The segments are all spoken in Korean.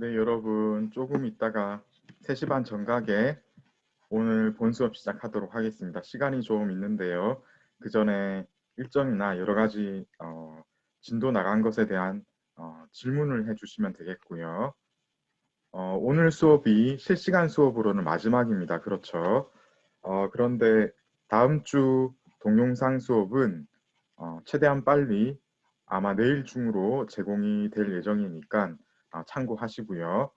네, 여러분 조금 있다가 3시 반 정각에 오늘 본 수업 시작하도록 하겠습니다. 시간이 좀 있는데요. 그 전에 일정이나 여러 가지 진도 나간 것에 대한 질문을 해주시면 되겠고요. 오늘 수업이 실시간 수업으로는 마지막입니다. 그렇죠. 그런데 다음 주 동영상 수업은 최대한 빨리 아마 내일 중으로 제공이 될 예정이니까 참고하시고요.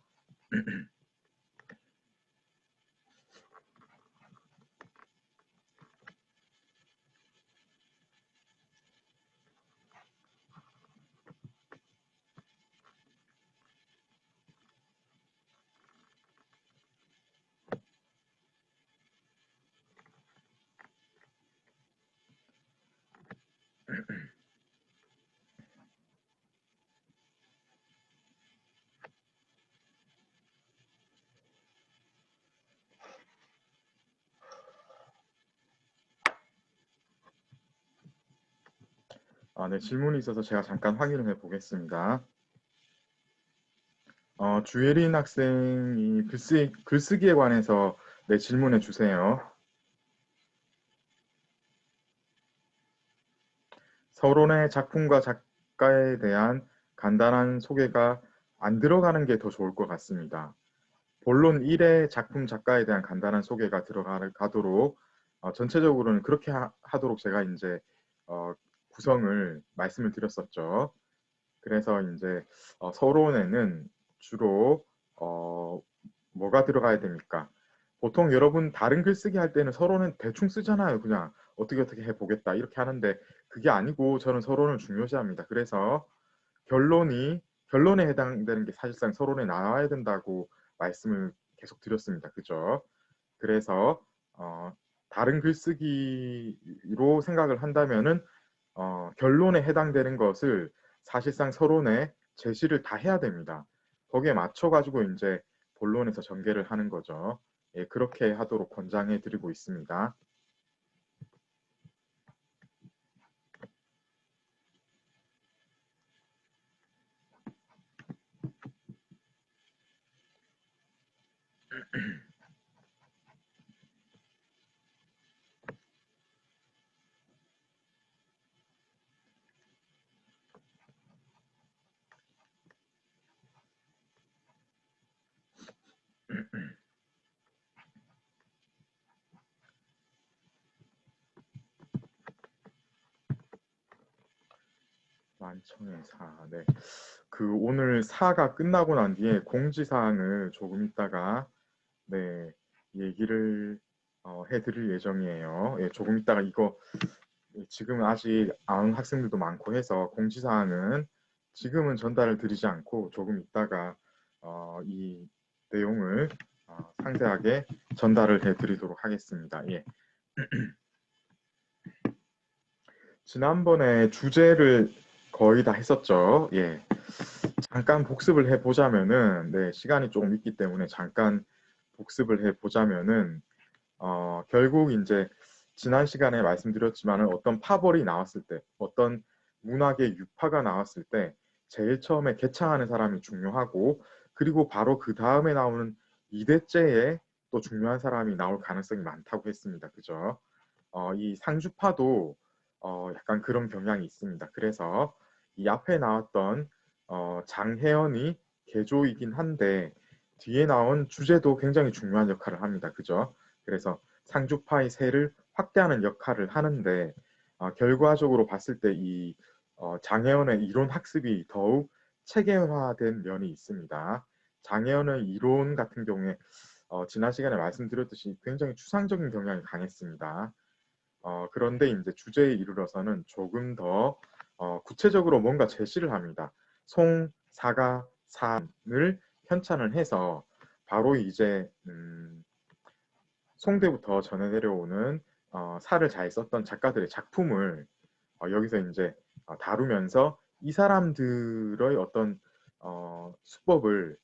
네, 질문이 있어서 제가 잠깐 확인을 해 보겠습니다. 주예린 학생이 글쓰기에 관해서 질문해 주세요. 서론의 작품과 작가에 대한 간단한 소개가 안 들어가는 게 더 좋을 것 같습니다. 본론 1의 작품 작가에 대한 간단한 소개가 들어가도록 전체적으로는 그렇게 하도록 제가 이제 구성을 말씀을 드렸었죠. 그래서 이제 서론에는 주로 뭐가 들어가야 됩니까? 보통 여러분 다른 글쓰기 할 때는 서론은 대충 쓰잖아요. 그냥 어떻게 해보겠다 이렇게 하는데 그게 아니고 저는 서론을 중요시합니다. 그래서 결론에 해당되는 게 사실상 서론에 나와야 된다고 말씀을 계속 드렸습니다. 그죠? 그래서 다른 글쓰기로 생각을 한다면은 결론에 해당되는 것을 사실상 서론에 제시를 다 해야 됩니다. 거기에 맞춰가지고 이제 본론에서 전개를 하는 거죠. 예, 그렇게 하도록 권장해 드리고 있습니다. 만청의 사. 네. 그 오늘 사가 끝나고 난 뒤에 공지사항을 조금 있다가 네, 얘기를 해드릴 예정이에요. 예, 조금 있다가 이거 지금 아직 아는 학생들도 많고 해서 공지사항은 지금은 전달을 드리지 않고 조금 있다가 이 내용을 상세하게 전달을 해드리도록 하겠습니다. 예. 지난번에 주제를 거의 다 했었죠. 예. 잠깐 복습을 해보자면은, 네, 시간이 조금 있기 때문에 잠깐 복습을 해보자면은, 결국 이제 지난 시간에 말씀드렸지만 어떤 파벌이 나왔을 때, 어떤 문학의 유파가 나왔을 때 제일 처음에 개창하는 사람이 중요하고 그리고 바로 그 다음에 나오는 2대째에 또 중요한 사람이 나올 가능성이 많다고 했습니다. 그죠? 이 상주파도 약간 그런 경향이 있습니다. 그래서 이 앞에 나왔던 장혜연이 개조이긴 한데 뒤에 나온 주제도 굉장히 중요한 역할을 합니다. 그죠? 그래서 상주파의 세를 확대하는 역할을 하는데 결과적으로 봤을 때 이 장혜연의 이론 학습이 더욱 체계화된 면이 있습니다. 장혜연의 이론 같은 경우에 지난 시간에 말씀드렸듯이 굉장히 추상적인 경향이 강했습니다. 그런데 이제 주제에 이르러서는 조금 더 구체적으로 뭔가 제시를 합니다. 송, 사가, 산을 편찬을 해서 바로 이제 송대부터 전해 내려오는 사를 잘 썼던 작가들의 작품을 여기서 이제 다루면서 이 사람들의 어떤 수법을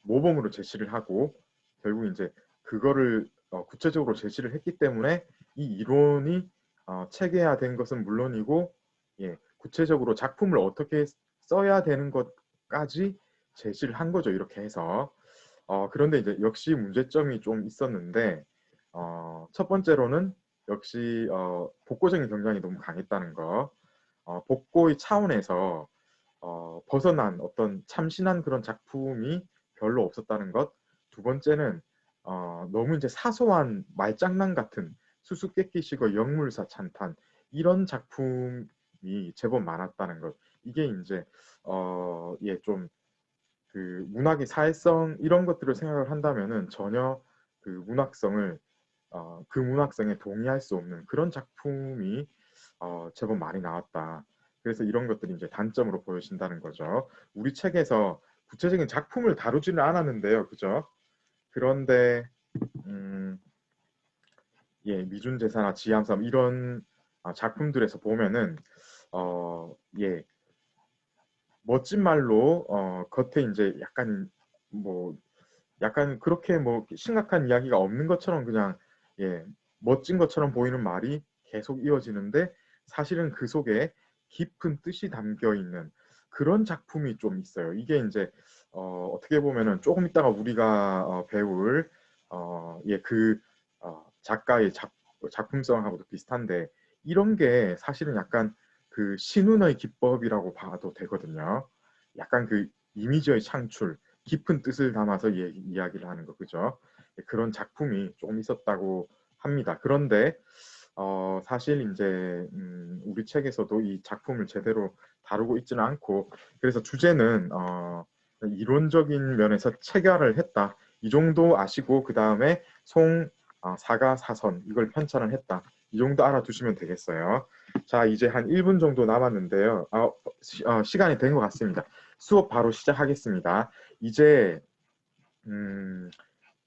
모범으로 제시를 하고 결국 이제 그거를 구체적으로 제시를 했기 때문에 이 이론이 체계화된 것은 물론이고 예, 구체적으로 작품을 어떻게 써야 되는 것까지 제시를 한 거죠. 이렇게 해서. 그런데 이제 역시 문제점이 좀 있었는데 첫 번째로는 역시 복고적인 경향이 너무 강했다는 거. 복고의 차원에서 벗어난 어떤 참신한 그런 작품이 별로 없었다는 것. 두 번째는 너무 이제 사소한 말장난 같은 수수께끼식의 역물사 찬탄 이런 작품이 제법 많았다는 것. 이게 이제 좀 그 문학의 사회성 이런 것들을 생각을 한다면은 전혀 그 문학성을 그 문학성에 동의할 수 없는 그런 작품이 제법 많이 나왔다. 그래서 이런 것들이 이제 단점으로 보여진다는 거죠. 우리 책에서 구체적인 작품을 다루지는 않았는데요, 그죠? 그런데 음, 미준제사나 지암섬 이런 작품들에서 보면은 예, 멋진 말로 겉에 이제 약간 그렇게 뭐 심각한 이야기가 없는 것처럼 그냥 예, 멋진 것처럼 보이는 말이 계속 이어지는데 사실은 그 속에 깊은 뜻이 담겨 있는 그런 작품이 좀 있어요. 이게 이제 어떻게 보면은 조금 있다가 우리가 배울 그 작가의 작품성하고도 비슷한데 이런 게 사실은 약간 그 신운의 기법이라고 봐도 되거든요. 약간 그 이미지의 창출, 깊은 뜻을 담아서 이야기를 하는 거 그죠? 그런 작품이 조금 있었다고 합니다. 그런데 사실 이제 우리 책에서도 이 작품을 제대로 다루고 있지는 않고 그래서 주제는 이론적인 면에서 체결을 했다. 이 정도 아시고 그 다음에 사가 사선 이걸 편찬을 했다. 이 정도 알아두시면 되겠어요. 자, 이제 한 1분 정도 남았는데요. 시간이 된 것 같습니다. 수업 바로 시작하겠습니다. 이제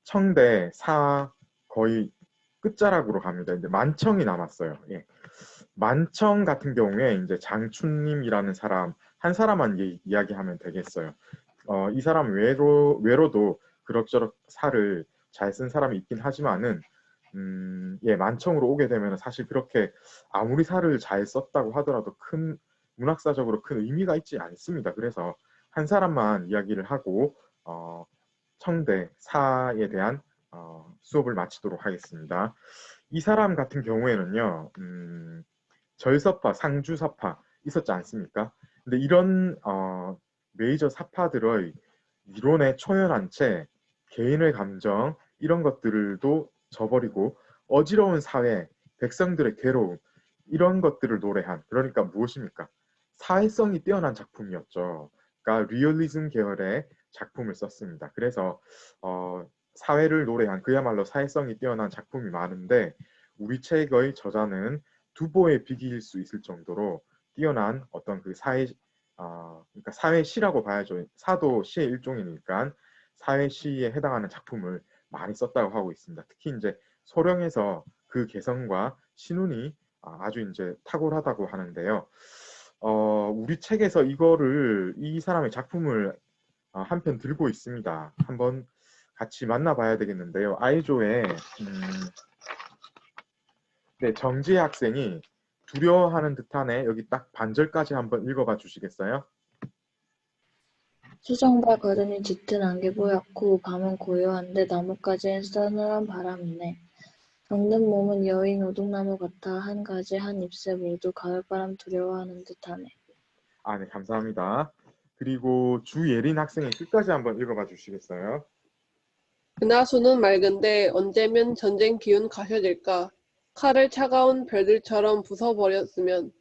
청대 사 거의 끝자락으로 갑니다. 이제 만청이 남았어요. 예. 만청 같은 경우에 이제 장춘님이라는 사람 한 사람만 이야기하면 되겠어요. 이 사람 외로도 그럭저럭 사를 잘 쓴 사람이 있긴 하지만은 만청으로 오게 되면 사실 그렇게 아무리 사를 잘 썼다고 하더라도 큰 문학사적으로 큰 의미가 있지 않습니다. 그래서 한 사람만 이야기를 하고 청대 사에 대한 수업을 마치도록 하겠습니다. 이 사람 같은 경우에는요, 절서파, 상주사파 있었지 않습니까? 근데 이런 메이저 사파들의 이론에 초연한 채 개인의 감정 이런 것들도 저버리고 어지러운 사회, 백성들의 괴로움 이런 것들을 노래한 그러니까 무엇입니까? 사회성이 뛰어난 작품이었죠. 그러니까 리얼리즘 계열의 작품을 썼습니다. 그래서 사회를 노래한 그야말로 사회성이 뛰어난 작품이 많은데 우리 책의 저자는 두보의 비기일 수 있을 정도로 뛰어난 어떤 그 그러니까 사회시라고 봐야죠. 사도 시의 일종이니까 사회시에 해당하는 작품을 많이 썼다고 하고 있습니다. 특히 이제 소령에서 그 개성과 신운이 아주 이제 탁월하다고 하는데요. 우리 책에서 이 사람의 작품을 한 편 들고 있습니다. 한번 같이 만나봐야 되겠는데요. 아이조의 정지혜 학생이 두려워하는 듯하네. 여기 딱 반절까지 한번 읽어봐 주시겠어요? 수정발 거름이 짙은 안개 보였고 밤은 고요한데 나뭇가지엔 서늘한 바람이네. 정든 몸은 여인 오동나무 같아 한 가지 한 잎새 모두 가을바람 두려워하는 듯하네. 네, 감사합니다. 그리고 주예린 학생이 끝까지 한번 읽어봐 주시겠어요? 은하수는 맑은데 언제면 전쟁 기운 가셔질까? 칼을 차가운 별들처럼 부숴버렸으면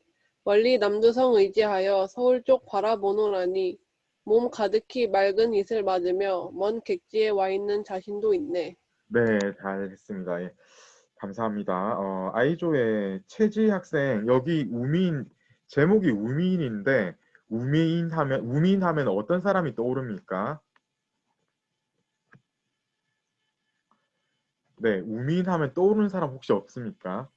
멀리 남두성 의지하여 서울 쪽 바라보노라니 몸 가득히 맑은 이슬 맞으며 먼 객지에 와 있는 자신도 있네. 네, 잘 했습니다. 예, 감사합니다. 아이조의 최지 학생, 여기 제목이 우미인인데, 우미인 하면 어떤 사람이 떠오릅니까? 네, 우미인 하면 떠오르는 사람 혹시 없습니까?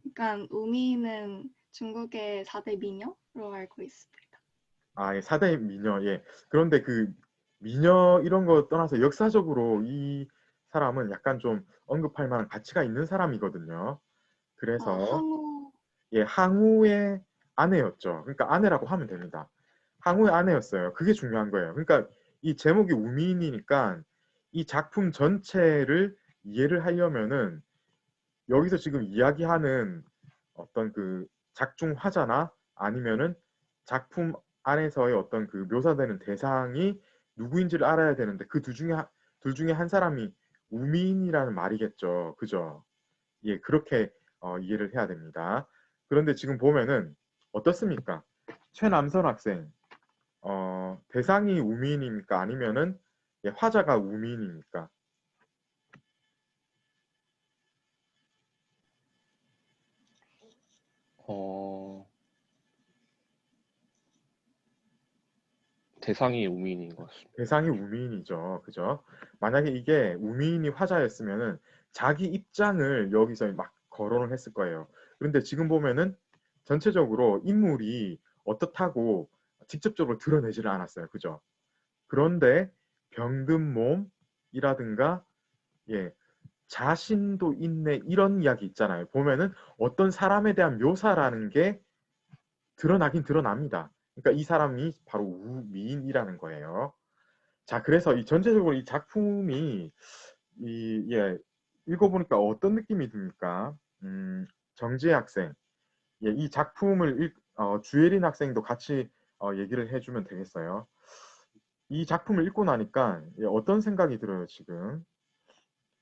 그러니까 우미는 중국의 4대 미녀로 알고 있습니다. 예, 사대 미녀, 예. 그런데 그 미녀 이런 거 떠나서 역사적으로 이 사람은 약간 좀 언급할 만한 가치가 있는 사람이거든요. 그래서 항우. 예, 항우의 아내였죠. 그러니까 아내라고 하면 됩니다. 항우의 아내였어요. 그게 중요한 거예요. 그러니까 이 제목이 우미인이니까 이 작품 전체를 이해를 하려면은 여기서 지금 이야기하는 어떤 그 작중 화자나 아니면은 작품 안에서의 어떤 그 묘사되는 대상이 누구인지를 알아야 되는데 그 둘 중에 한 사람이 우미인이라는 말이겠죠. 그죠? 예, 그렇게 이해를 해야 됩니다. 그런데 지금 보면은 어떻습니까? 최남선 학생, 대상이 우미인입니까? 아니면은 예, 화자가 우미인입니까? 어, 대상이 우민인 것 같습니다. 대상이 우미인이죠. 그죠? 만약에 이게 우미인이 화자였으면은 자기 입장을 여기서 막 거론을 했을 거예요. 그런데 지금 보면은 전체적으로 인물이 어떻다고 직접적으로 드러내지를 않았어요. 그죠? 그런데 병든 몸이라든가 예, 자신도 있네 이런 이야기 있잖아요. 보면은 어떤 사람에 대한 묘사라는 게 드러나긴 드러납니다. 그러니까 이 사람이 바로 우미인이라는 거예요. 자, 그래서 이 전체적으로 이 작품이 예, 읽어보니까 어떤 느낌이 듭니까? 정지혜 학생, 예, 이 작품을 주예린 학생도 같이 얘기를 해주면 되겠어요. 이 작품을 읽고 나니까 예, 어떤 생각이 들어요, 지금?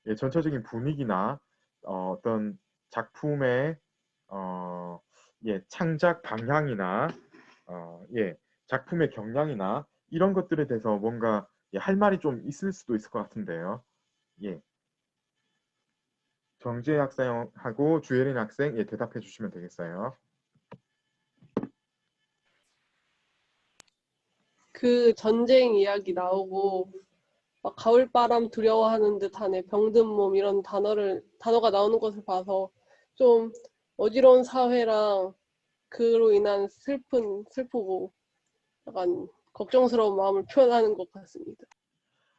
예, 전체적인 분위기나 어떤 작품의 예, 창작 방향이나 예, 작품의 경향이나 이런 것들에 대해서 뭔가 예, 할 말이 좀 있을 수도 있을 것 같은데요. 예, 정지혜 학생하고 주예린 학생 예, 대답해 주시면 되겠어요. 그 전쟁 이야기 나오고 막 가을바람 두려워하는 듯하네 병든 몸 이런 단어가 나오는 것을 봐서 좀 어지러운 사회랑 그로 인한 슬프고 약간 걱정스러운 마음을 표현하는 것 같습니다.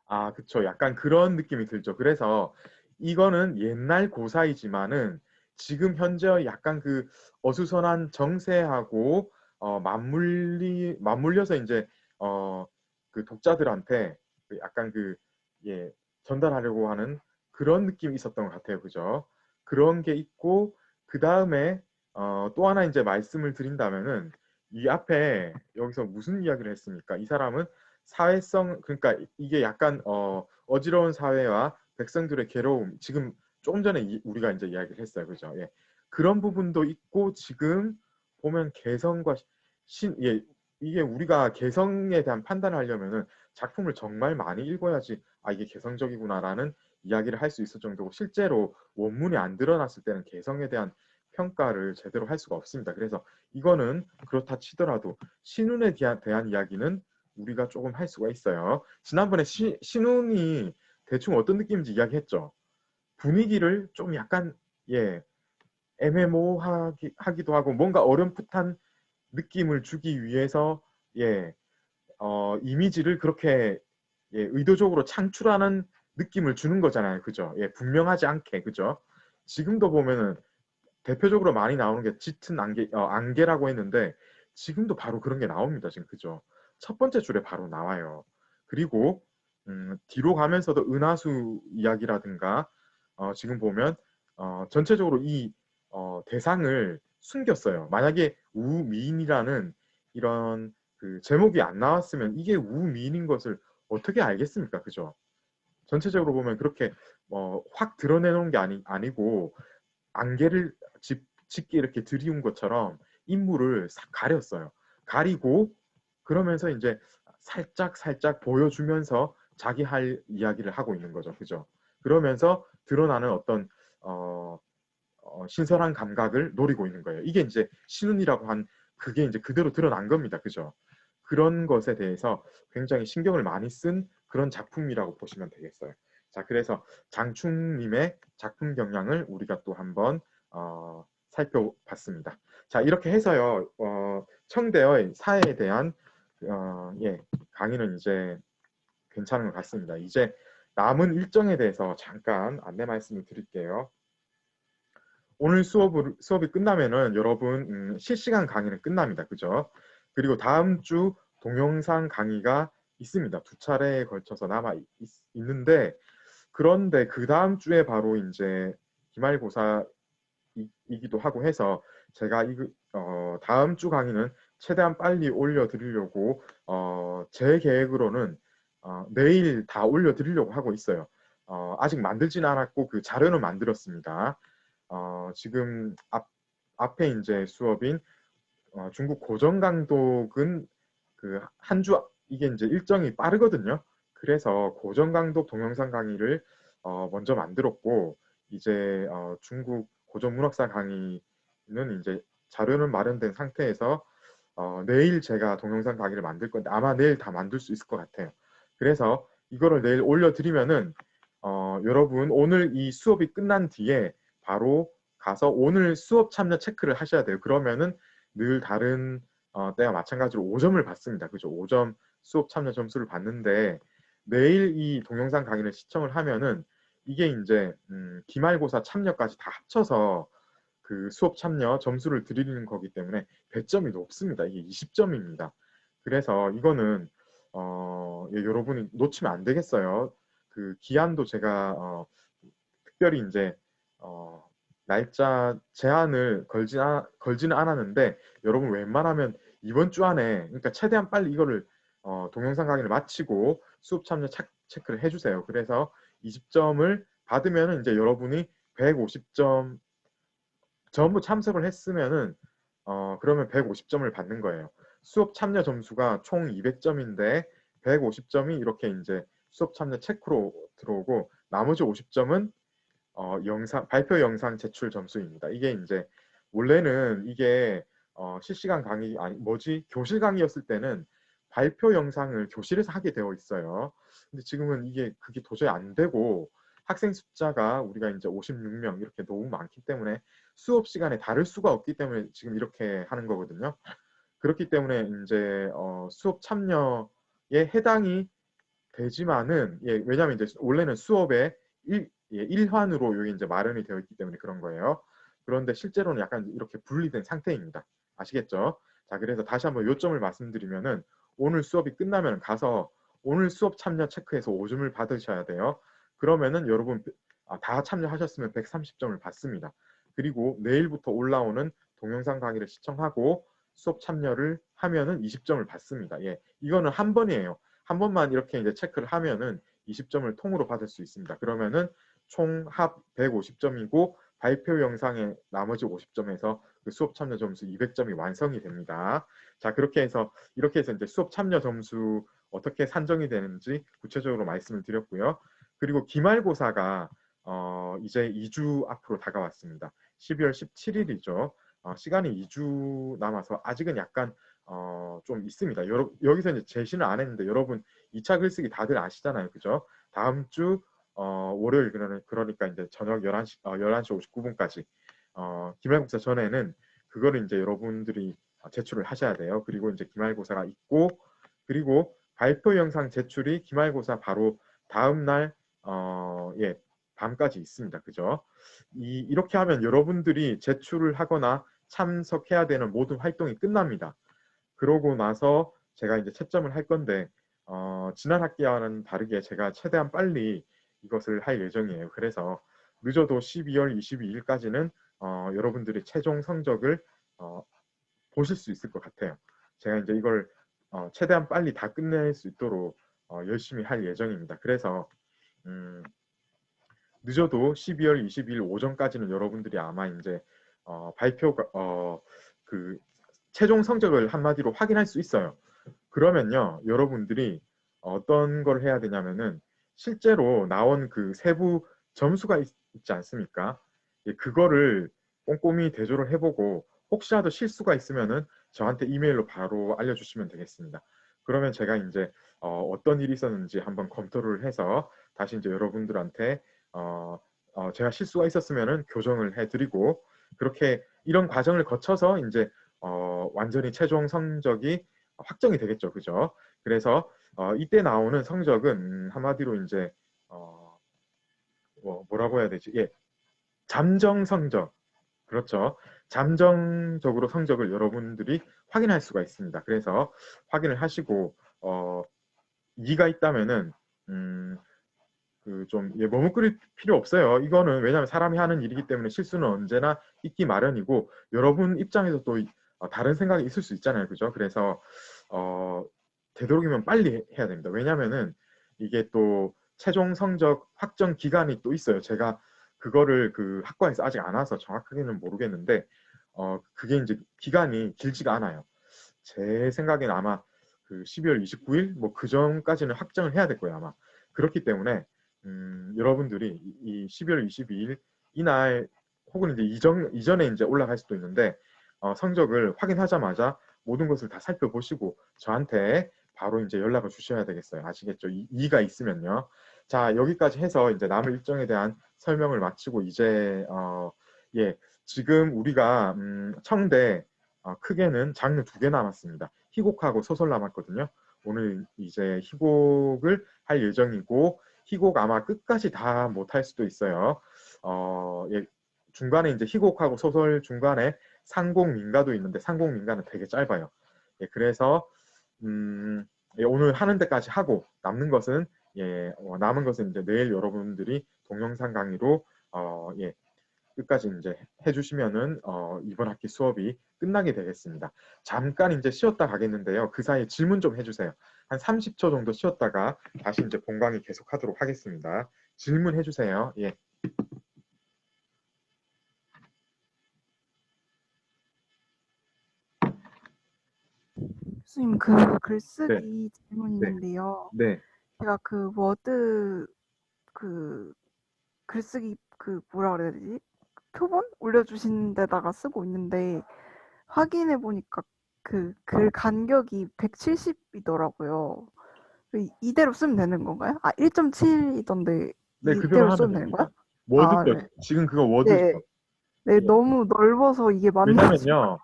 아, 그쵸. 약간 그런 느낌이 들죠. 그래서 이거는 옛날 고사이지만은 지금 현재의 약간 그 어수선한 정세하고 맞물려서 이제 그 독자들한테 그 약간 그 예, 전달하려고 하는 그런 느낌이 있었던 것 같아요. 그죠? 그런 게 있고 그 다음에 또 하나 이제 말씀을 드린다면은 이 앞에 여기서 무슨 이야기를 했습니까? 이 사람은 사회성 그러니까 이게 약간 어지러운 사회와 백성들의 괴로움 지금 조금 전에 우리가 이제 이야기를 했어요. 그죠? 예. 그런 부분도 있고 지금 보면 개성과 예, 이게 우리가 개성에 대한 판단을 하려면은 작품을 정말 많이 읽어야지 아 이게 개성적이구나라는 이야기를 할 수 있을 정도고 실제로 원문이 안 드러났을 때는 개성에 대한 평가를 제대로 할 수가 없습니다. 그래서 이거는 그렇다 치더라도 신운에 대한 이야기는 우리가 조금 할 수가 있어요. 지난번에 신운이 대충 어떤 느낌인지 이야기했죠. 분위기를 좀 약간 예 애매모호하기도 하고 뭔가 어렴풋한 느낌을 주기 위해서 예 이미지를 그렇게 예, 의도적으로 창출하는 느낌을 주는 거잖아요. 그죠? 예, 분명하지 않게 그죠? 지금도 보면은 대표적으로 많이 나오는 게 짙은 안개라고 했는데 지금도 바로 그런 게 나옵니다. 지금 그죠? 첫 번째 줄에 바로 나와요. 그리고 뒤로 가면서도 은하수 이야기라든가 지금 보면 전체적으로 이 대상을 숨겼어요. 만약에 우미인이라는 이런 그 제목이 안 나왔으면 이게 우미인인 것을 어떻게 알겠습니까? 그죠? 전체적으로 보면 그렇게 확 드러내놓은 게 아니고 안개를 짙게 이렇게 들이운 것처럼 인물을 싹 가렸어요. 가리고 그러면서 이제 살짝 살짝 보여주면서 자기 할 이야기를 하고 있는 거죠. 그죠? 그러면서 드러나는 어떤 신선한 감각을 노리고 있는 거예요. 이게 이제 신운이라고 한 그게 이제 그대로 드러난 겁니다. 그죠? 그런 것에 대해서 굉장히 신경을 많이 쓴 그런 작품이라고 보시면 되겠어요. 자, 그래서 장충님의 작품 경향을 우리가 또 한번 살펴봤습니다. 자, 이렇게 해서요, 청대의 사회에 대한 예, 강의는 이제 괜찮은 것 같습니다. 이제 남은 일정에 대해서 잠깐 안내 말씀을 드릴게요. 오늘 수업이 끝나면은 여러분 실시간 강의는 끝납니다. 그죠? 그리고 다음 주 동영상 강의가 있습니다. 2차례에 걸쳐서 있는데, 그런데 그 다음 주에 바로 이제 기말고사이기도 하고 해서 제가 다음 주 강의는 최대한 빨리 올려드리려고 제 계획으로는 내일 다 올려드리려고 하고 있어요. 아직 만들지는 않았고 그 자료는 만들었습니다. 지금 앞에 이제 수업인 중국 고정강독은 그 한 주 이게 이제 일정이 빠르거든요. 그래서 고정강독 동영상 강의를 먼저 만들었고 이제 중국 고전문학사 강의는 이제 자료는 마련된 상태에서 내일 제가 동영상 강의를 만들 건데 아마 내일 다 만들 수 있을 것 같아요. 그래서 이거를 내일 올려드리면은 여러분 오늘 이 수업이 끝난 뒤에 바로 가서 오늘 수업 참여 체크를 하셔야 돼요. 그러면은 늘 다른 때와 마찬가지로 5점을 받습니다. 그죠? 5점 수업 참여 점수를 받는데 내일 이 동영상 강의를 시청을 하면은 이게 이제 기말고사 참여까지 다 합쳐서 그 수업 참여 점수를 드리는 거기 때문에 배점이 높습니다. 이게 20점입니다. 그래서 이거는 예, 여러분이 놓치면 안 되겠어요. 그 기한도 제가 특별히 이제 날짜 제한을 걸지는 않았는데 여러분 웬만하면 이번 주 안에 그러니까 최대한 빨리 이거를 동영상 강의를 마치고 수업 참여 체크를 해주세요. 그래서 20점을 받으면 이제 여러분이 150점 전부 참석을 했으면은 그러면 150점을 받는 거예요. 수업 참여 점수가 총 200점인데 150점이 이렇게 이제 수업 참여 체크로 들어오고 나머지 50점은 발표 영상 제출 점수입니다. 이게 이제 원래는 이게 실시간 강의 교실 강의였을 때는 발표 영상을 교실에서 하게 되어 있어요. 근데 지금은 그게 도저히 안 되고 학생 숫자가 우리가 이제 56명 이렇게 너무 많기 때문에 수업 시간에 다를 수가 없기 때문에 지금 이렇게 하는 거거든요. 그렇기 때문에 이제 수업 참여에 해당이 되지만은 왜냐하면 이제 원래는 수업에 일환으로 여기 이제 마련이 되어 있기 때문에 그런 거예요. 그런데 실제로는 약간 이렇게 분리된 상태입니다. 아시겠죠? 자, 그래서 다시 한번 요점을 말씀드리면은 오늘 수업이 끝나면 가서 오늘 수업 참여 체크해서 5점을 받으셔야 돼요. 그러면은 여러분 다 참여하셨으면 130점을 받습니다. 그리고 내일부터 올라오는 동영상 강의를 시청하고 수업 참여를 하면은 20점을 받습니다. 예, 이거는 한 번이에요. 한 번만 이렇게 이제 체크를 하면은 20점을 통으로 받을 수 있습니다. 그러면은 총 합 150점이고 발표 영상의 나머지 50점에서 그 수업 참여 점수 200점이 완성이 됩니다. 자, 이렇게 해서 이제 수업 참여 점수 어떻게 산정이 되는지 구체적으로 말씀을 드렸고요. 그리고 기말고사가 이제 2주 앞으로 다가왔습니다. 12월 17일이죠. 시간이 2주 남아서 아직은 약간 좀 있습니다. 여기서 이제 제시는 안 했는데 여러분 2차 글쓰기 다들 아시잖아요. 그죠? 다음 주 월요일 그러니까 이제 저녁 11시 59분까지 기말고사 전에는 그거를 이제 여러분들이 제출을 하셔야 돼요. 그리고 이제 기말고사가 있고 그리고 발표 영상 제출이 기말고사 바로 다음 날 밤까지 있습니다. 그죠? 이렇게 하면 여러분들이 제출을 하거나 참석해야 되는 모든 활동이 끝납니다. 그러고 나서 제가 이제 채점을 할 건데 지난 학기와는 다르게 제가 최대한 빨리 이것을 할 예정이에요. 그래서 늦어도 12월 22일까지는 여러분들이 최종 성적을 보실 수 있을 것 같아요. 제가 이제 이걸 최대한 빨리 다 끝낼 수 있도록 열심히 할 예정입니다. 그래서 늦어도 12월 22일 오전까지는 여러분들이 아마 이제 발표가 그 최종 성적을 한마디로 확인할 수 있어요. 그러면요, 여러분들이 어떤 걸 해야 되냐면은 실제로 나온 그 세부 점수가 있지 않습니까? 그거를 꼼꼼히 대조를 해보고 혹시라도 실수가 있으면은 저한테 이메일로 바로 알려주시면 되겠습니다. 그러면 제가 이제 어떤 일이 있었는지 한번 검토를 해서 다시 이제 여러분들한테 제가 실수가 있었으면은 교정을 해드리고 그렇게 이런 과정을 거쳐서 이제 완전히 최종 성적이 확정이 되겠죠, 그죠? 그래서 이때 나오는 성적은 한마디로 이제 뭐라고 해야 되지? 예, 잠정 성적 그렇죠. 잠정적으로 성적을 여러분들이 확인할 수가 있습니다. 그래서 확인을 하시고 2가 있다면은 좀 머뭇거릴 필요 없어요. 이거는 왜냐하면 사람이 하는 일이기 때문에 실수는 언제나 있기 마련이고 여러분 입장에서 또 다른 생각이 있을 수 있잖아요. 그죠? 그래서 되도록이면 빨리 해야 됩니다. 왜냐하면은 이게 또 최종 성적 확정 기간이 또 있어요. 제가 그거를 그 학과에서 아직 안 와서 정확하게는 모르겠는데 그게 이제 기간이 길지가 않아요. 제 생각에는 아마 그 12월 29일 뭐 그 전까지는 확정을 해야 될 거예요. 아마. 그렇기 때문에 여러분들이 이 12월 22일 이날 혹은 이제 이전에 이제 올라갈 수도 있는데 성적을 확인하자마자 모든 것을 다 살펴보시고 저한테 바로 이제 연락을 주셔야 되겠어요. 아시겠죠? 이가 있으면요. 자, 여기까지 해서 이제 남은 일정에 대한 설명을 마치고 이제 예, 지금 우리가 청대 크게는 장르 2개 남았습니다. 희곡하고 소설 남았거든요. 오늘 이제 희곡을 할 예정이고 희곡 아마 끝까지 다 못할 수도 있어요. 예, 중간에 이제 희곡하고 소설 중간에 상곡민가도 있는데 상곡민가는 되게 짧아요. 예, 그래서 예, 오늘 하는 데까지 하고 남는 것은 남은 것은 이제 내일 여러분들이 동영상 강의로 예, 끝까지 이제 해주시면은 이번 학기 수업이 끝나게 되겠습니다. 잠깐 이제 쉬었다 가겠는데요. 그 사이에 질문 좀 해주세요. 한 30초 정도 쉬었다가 다시 이제 본강의 계속하도록 하겠습니다. 질문 해주세요. 예. 교수님, 그 네. 글쓰기 질문 있는데요. 네. 제가 그 워드 그 글쓰기 그 뭐라 그래야 되지? 표본 올려주신 데다가 쓰고 있는데 확인해 보니까 그 글 간격이 170이더라고요. 이대로 쓰면 되는 건가요? 아, 1.7이던데 네, 그대로 이대로 하면 쓰면 되는 됩니다. 거야? 워드죠. 네. 지금 그거 워드죠. 네. 네, 예. 너무 넓어서 이게 맞는지. 왜냐면요,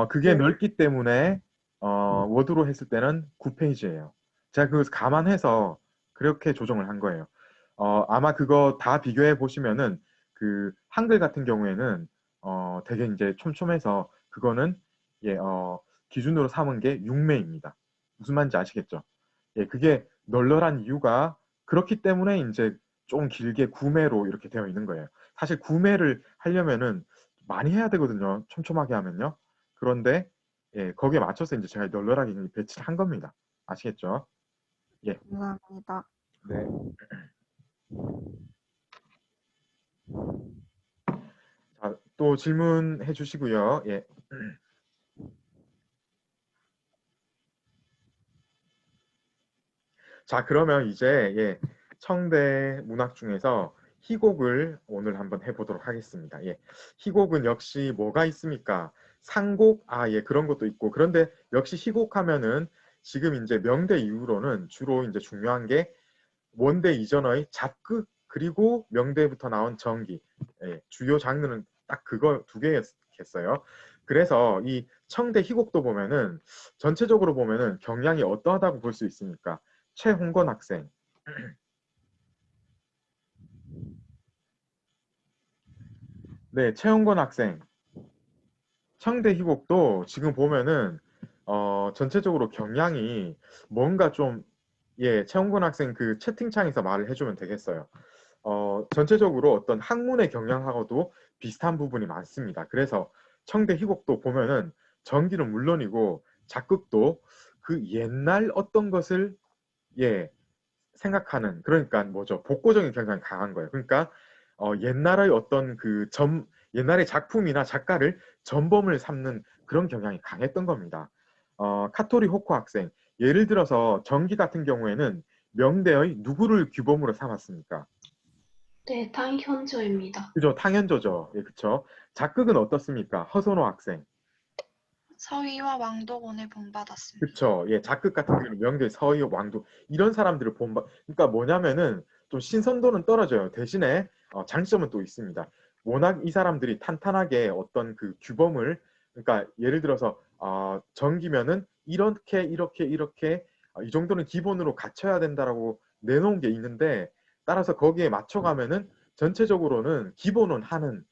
그게 네. 넓기 때문에 워드로 했을 때는 9페이지예요. 제가 그걸 감안해서 그렇게 조정을 한 거예요. 아마 그거 다 비교해 보시면은 그 한글 같은 경우에는 되게 이제 촘촘해서 그거는 예, 기준으로 삼은 게 6매입니다. 무슨 말인지 아시겠죠? 예, 그게 널널한 이유가 그렇기 때문에 이제 좀 길게 9매로 이렇게 되어 있는 거예요. 사실 9매를 하려면은 많이 해야 되거든요. 촘촘하게 하면요. 그런데 예, 거기에 맞춰서 이제 제가 널널하게 배치를 한 겁니다. 아시겠죠? 예. 감사합니다. 네. 자, 또 질문해 주시고요. 예. 자, 그러면 이제 예, 청대 문학 중에서 희곡을 오늘 한번 해보도록 하겠습니다. 예, 희곡은 역시 뭐가 있습니까? 상곡, 예, 그런 것도 있고. 그런데 역시 희곡하면은 지금 이제 명대 이후로는 주로 이제 중요한 게 원대 이전의 작극 그리고 명대부터 나온 전기. 예, 주요 장르는 딱 그거 2개였겠어요. 그래서 이 청대 희곡도 보면은 전체적으로 보면은 경향이 어떠하다고 볼 수 있습니까? 최홍건 학생. 네, 최홍건 학생. 청대 희곡도 지금 보면은 전체적으로 경향이 뭔가 좀 예, 최홍건 학생 그 채팅창에서 말을 해주면 되겠어요. 전체적으로 어떤 학문의 경향하고도 비슷한 부분이 많습니다. 그래서 청대 희곡도 보면은 전기는 물론이고 작극도 그 옛날 어떤 것을 예, 생각하는 그러니까 뭐죠? 복고적인 경향이 강한 거예요. 그러니까 옛날의 어떤 옛날의 작품이나 작가를 전범을 삼는 그런 경향이 강했던 겁니다. 카토리 호코 학생 예를 들어서 전기 같은 경우에는 명대의 누구를 규범으로 삼았습니까? 네, 탕현저입니다. 그죠? 탕현저죠. 예, 그쵸. 작극은 어떻습니까? 허선호 학생. 서희와 왕도곤을 본받았습니다. 그쵸. 예, 작극 같은 경우는 명대, 서희, 왕도 이런 사람들을 그러니까 뭐냐면은 좀 신선도는 떨어져요. 대신에 장점은 또 있습니다. 워낙 이 사람들이 탄탄하게 어떤 그 규범을 그러니까 예를 들어서 전기면은 이렇게 이 정도는 기본으로 갖춰야 된다라고 내놓은 게 있는데 따라서 거기에 맞춰가면은 전체적으로는 기본은 하는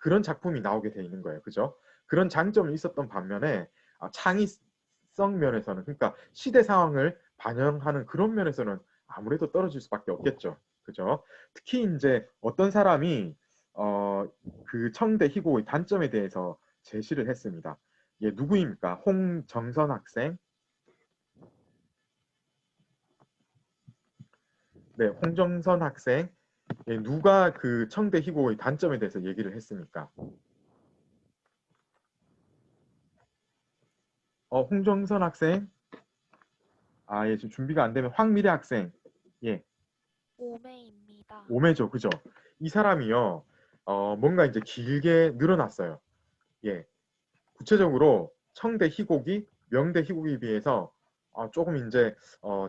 그런 작품이 나오게 돼 있는 거예요. 그죠? 그런 장점이 있었던 반면에 창의성 면에서는, 그러니까 시대 상황을 반영하는 그런 면에서는 아무래도 떨어질 수밖에 없겠죠. 그죠? 특히 이제 어떤 사람이 그 청대 희곡의 단점에 대해서 제시를 했습니다. 예, 누구입니까? 홍정선 학생. 네, 홍정선 학생. 예, 누가 그 청대 희곡의 단점에 대해서 얘기를 했습니까? 홍정선 학생. 아, 예, 지금 준비가 안 되면 황미래 학생. 예, 오매입니다. 오매죠. 그죠? 이 사람이요, 뭔가 이제 길게 늘어났어요. 예, 구체적으로 청대 희곡이 명대 희곡에 비해서 조금 이제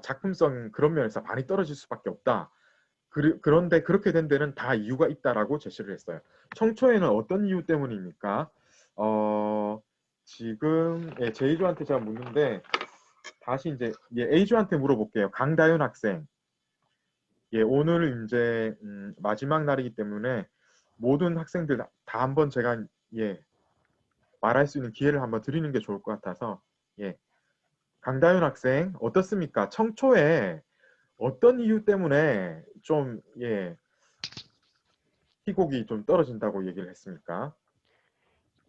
작품성 그런 면에서 많이 떨어질 수밖에 없다. 그런데 그렇게 된 데는 다 이유가 있다라고 제시를 했어요. 청초에는 어떤 이유 때문입니까? 지금 예, 제이조한테 제가 묻는데 다시 이제 A조한테 물어볼게요. 강다윤 학생. 예, 오늘 이제 마지막 날이기 때문에 모든 학생들 다 한번 제가 말할 수 있는 기회를 한번 드리는 게 좋을 것 같아서 강다윤 학생 어떻습니까? 청초에 어떤 이유 때문에 좀 희곡이 좀 떨어진다고 얘기를 했습니까?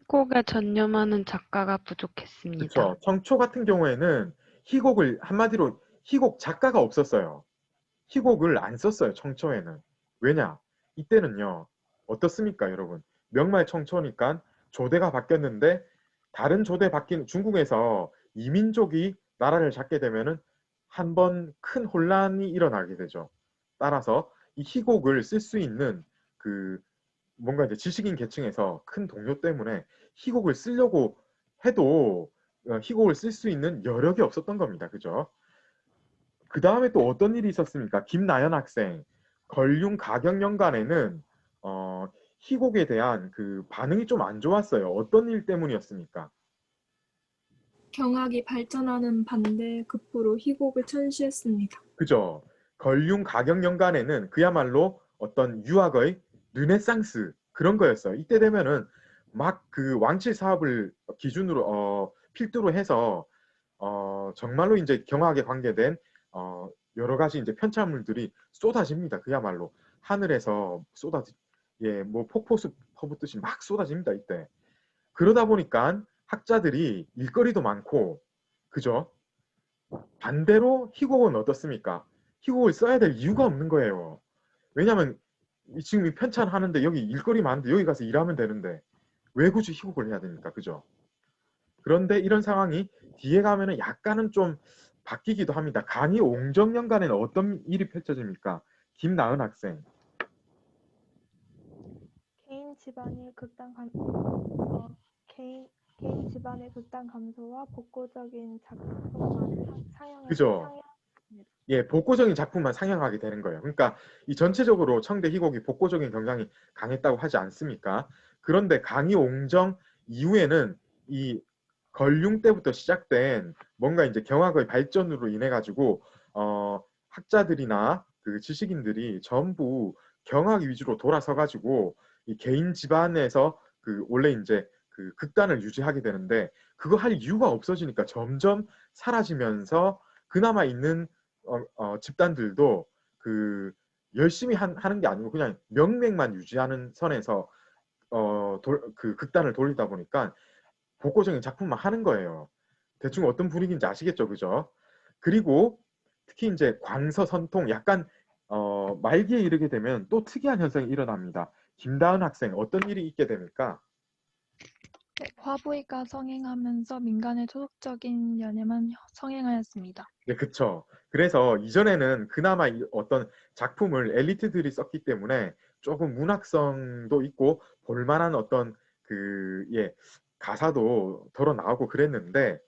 희곡에 전념하는 작가가 부족했습니다. 그렇죠. 청초 같은 경우에는 희곡을 한마디로 희곡 작가가 없었어요. 희곡을 안 썼어요. 청초에는. 왜냐? 이때는요. 어떻습니까, 여러분? 명말 청초니까 조대가 바뀌었는데 다른 조대 바뀐 중국에서 이민족이 나라를 잡게 되면은 한번 큰 혼란이 일어나게 되죠. 따라서 이 희곡을 쓸 수 있는 그 뭔가 이제 지식인 계층에서 큰 동요 때문에 희곡을 쓰려고 해도 희곡을 쓸 수 있는 여력이 없었던 겁니다. 그죠? 그 다음에 또 어떤 일이 있었습니까? 김나연 학생, 걸륜 가경연간에는 희곡에 대한 그 반응이 좀 안 좋았어요. 어떤 일 때문이었습니까? 경악이 발전하는 반대에 급부로 희곡을 천시했습니다. 그죠? 걸륜 가경연간에는 그야말로 어떤 유학의 르네상스 그런 거였어요. 이때 되면은 막 그 왕실 사업을 기준으로 필두로 해서 정말로 이제 경악에 관계된 여러 가지 이제 편찬물들이 쏟아집니다. 그야말로 하늘에서 뭐 폭포수 퍼붓듯이 막 쏟아집니다. 이때. 그러다 보니까 학자들이 일거리도 많고, 그죠? 반대로 희곡은 어떻습니까? 희곡을 써야 될 이유가 없는 거예요. 왜냐하면 지금 이 편찬하는데 여기 일거리 많은데 여기 가서 일하면 되는데 왜 굳이 희곡을 해야 됩니까? 그죠? 그런데 이런 상황이 뒤에 가면은 약간은 좀 바뀌기도 합니다. 강의 옹정연간에는 어떤 일이 펼쳐집니까? 김나은 학생. 개인 집안의 극단 감소와 복고적인 작품만을 그죠? 예, 복고적인 작품만 상영하게 되는 거예요. 그러니까 이 전체적으로 청대 희곡이 복고적인 경향이 강했다고 하지 않습니까? 그런데 강의 옹정 이후에는 이 걸륭 때부터 시작된 뭔가 이제 경학의 발전으로 인해 가지고 학자들이나 그 지식인들이 전부 경학 위주로 돌아서 가지고 이 개인 집안에서 그 원래 이제 그 극단을 유지하게 되는데 그거 할 이유가 없어지니까 점점 사라지면서 그나마 있는 집단들도 그 열심히 하는 게 아니고 그냥 명맥만 유지하는 선에서 그 극단을 돌리다 보니까 복고적인 작품만 하는 거예요. 대충 어떤 분위기인지 아시겠죠, 그죠? 그리고 특히 이제 광서 선통 약간 말기에 이르게 되면 또 특이한 현상이 일어납니다. 김다은 학생 어떤 일이 있게 됩니까? 네, 화부의가 성행하면서 민간의 소극적인 연애만 성행하였습니다. 네, 그쵸. 그래서 이전에는 그나마 어떤 작품을 엘리트들이 썼기 때문에 조금 문학성도 있고 볼만한 어떤 가사도 덜어 나오고 그랬는데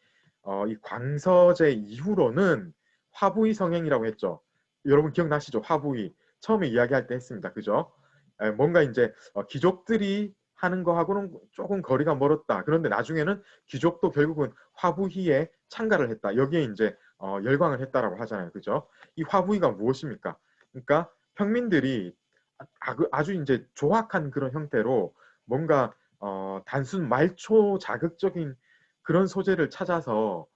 이 광서제 이후로는 화부의 성행이라고 했죠. 여러분 기억나시죠? 화부의 처음에 이야기할 때 했습니다. 그죠? 뭔가 이제 귀족들이 하는 거하고는 조금 거리가 멀었다. 그런데 나중에는 귀족도 결국은 화부희에 참가를 했다. 여기에 이제 열광을 했다라고 하잖아요. 그죠? 이 화부희가 무엇입니까? 그러니까 평민들이 아주 이제 조악한 그런 형태로 뭔가 단순 말초 자극적인 그런 소재를 찾아서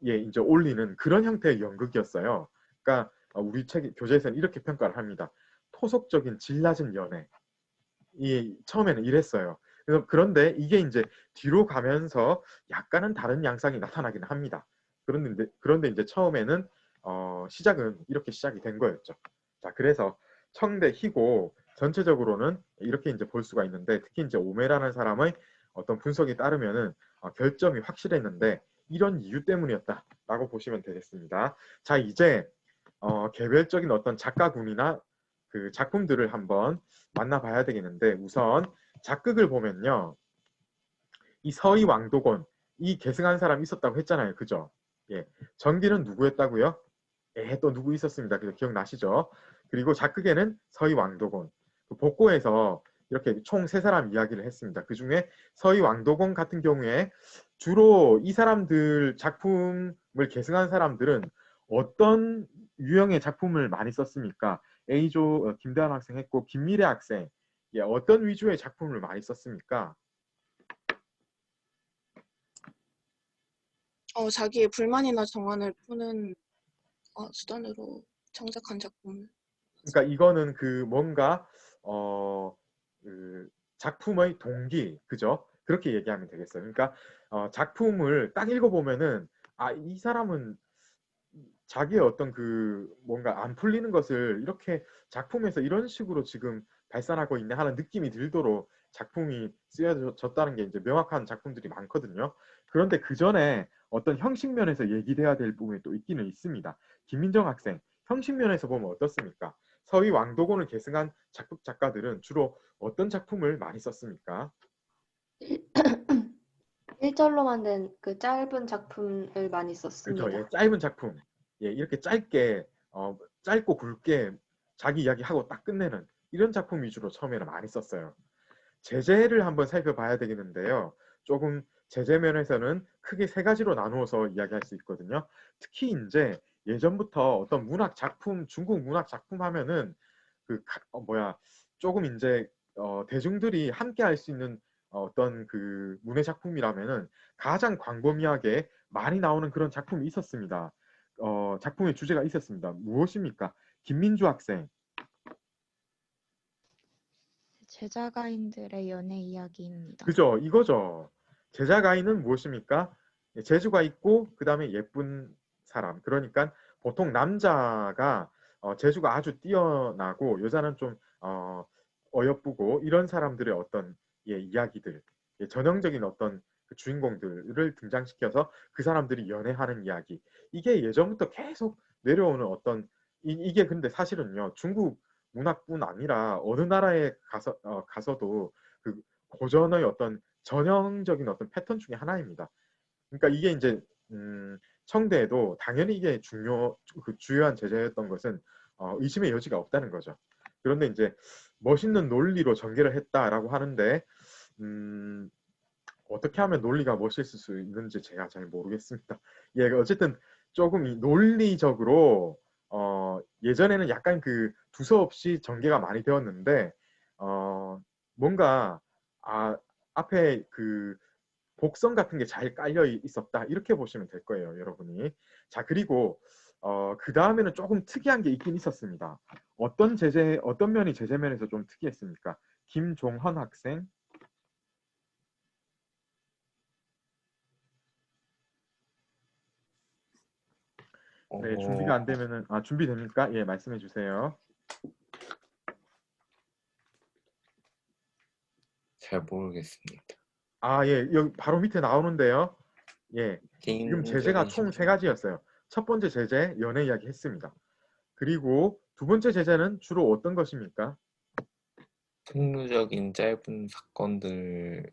예, 이제 올리는 그런 형태의 연극이었어요. 그러니까 우리 책 교재에서는 이렇게 평가를 합니다. 토속적인 질 낮은 연애. 처음에는 이랬어요. 그런데 이게 이제 뒤로 가면서 약간은 다른 양상이 나타나기는 합니다. 그런데 이제 처음에는 시작은 이렇게 시작이 된 거였죠. 자, 그래서 청대 희고 전체적으로는 이렇게 이제 볼 수가 있는데, 특히 이제 오메라는 사람의 어떤 분석에 따르면은 결점이 확실했는데 이런 이유 때문이었다라고 보시면 되겠습니다. 자, 이제 개별적인 어떤 작가군이나 그 작품들을 한번 만나봐야 되겠는데, 우선 작극을 보면요, 이 서희 왕도곤, 이 계승한 사람이 있었다고 했잖아요, 그죠? 예, 전기는 누구였다고요? 예, 또 누구 있었습니다. 그죠? 기억나시죠? 그리고 작극에는 서희 왕도곤, 복고에서 이렇게 총 3사람 이야기를 했습니다. 그 중에 서희 왕도곤 같은 경우에 주로 이 사람들 작품을 계승한 사람들은 어떤 유형의 작품을 많이 썼습니까? A조 김대환 학생 했고, 김미래 학생, 예, 어떤 위주의 작품을 많이 썼습니까? 자기의 불만이나 정안을 푸는 수단으로 창작한 작품을. 그러니까 이거는 그 뭔가 그 작품의 동기, 그죠? 그렇게 얘기하면 되겠어요. 그러니까 작품을 딱 읽어보면은 이 사람은 자기의 어떤 그 뭔가 안 풀리는 것을 이렇게 작품에서 이런 식으로 지금 발산하고 있네 하는 느낌이 들도록 작품이 쓰여졌다는 게 이제 명확한 작품들이 많거든요. 그런데 그 전에 어떤 형식 면에서 얘기돼야 될 부분이 또 있기는 있습니다. 김민정 학생, 형식 면에서 보면 어떻습니까? 서희 왕도곤을 계승한 작극 작가들은 주로 어떤 작품을 많이 썼습니까? 1절로 만든 그 짧은 작품을 많이 썼습니다. 그렇죠. 예, 짧은 작품. 예, 이렇게 짧게 짧고 굵게 자기 이야기하고 딱 끝내는 이런 작품 위주로 처음에는 많이 썼어요. 제재를 한번 살펴봐야 되겠는데요. 조금 제재 면에서는 크게 3가지로 나누어서 이야기할 수 있거든요. 특히 이제 예전부터 어떤 문학 작품, 중국 문학 작품 하면은 조금 이제 대중들이 함께 할 수 있는 어떤 그 문예 작품이라면은 가장 광범위하게 많이 나오는 그런 작품이 있었습니다. 작품의 주제가 있었습니다. 무엇입니까? 김민주 학생. 제자가인들의 연애 이야기입니다. 그죠, 이거죠. 제자가인은 무엇입니까? 재주가 있고 그 다음에 예쁜 사람. 그러니까 보통 남자가 재주가 아주 뛰어나고 여자는 좀 어여쁘고 이런 사람들의 어떤 이야기들, 전형적인 어떤 그 주인공들을 등장시켜서 그 사람들이 연애하는 이야기. 이게 예전부터 계속 내려오는 어떤 이게 근데 사실은요, 중국 문학뿐 아니라 어느 나라에 가서도 그 고전의 어떤 전형적인 어떤 패턴 중에 하나입니다. 그러니까 이게 이제 청대에도 당연히 이게 주요한 제재였던 것은 의심의 여지가 없다는 거죠. 그런데 이제 멋있는 논리로 전개를 했다라고 하는데 어떻게 하면 논리가 멋있을 수 있는지 제가 잘 모르겠습니다. 예, 어쨌든 조금 이 논리적으로 예전에는 약간 그 두서없이 전개가 많이 되었는데 뭔가 앞에 그 복선 같은 게 잘 깔려 있었다, 이렇게 보시면 될 거예요, 여러분이. 자, 그리고 그 다음에는 조금 특이한 게 있긴 있었습니다. 어떤 면이 제재면에서 좀 특이했습니까? 김종헌 학생. 네, 준비가 안 되면은 준비됩니까? 예, 말씀해 주세요. 잘 모르겠습니다. 예, 여기 바로 밑에 나오는데요. 예, 지금 제재가 총 3가지였어요. 첫 번째 제재, 연애 이야기 했습니다. 그리고 두 번째 제재는 주로 어떤 것입니까? 풍류적인 짧은 사건들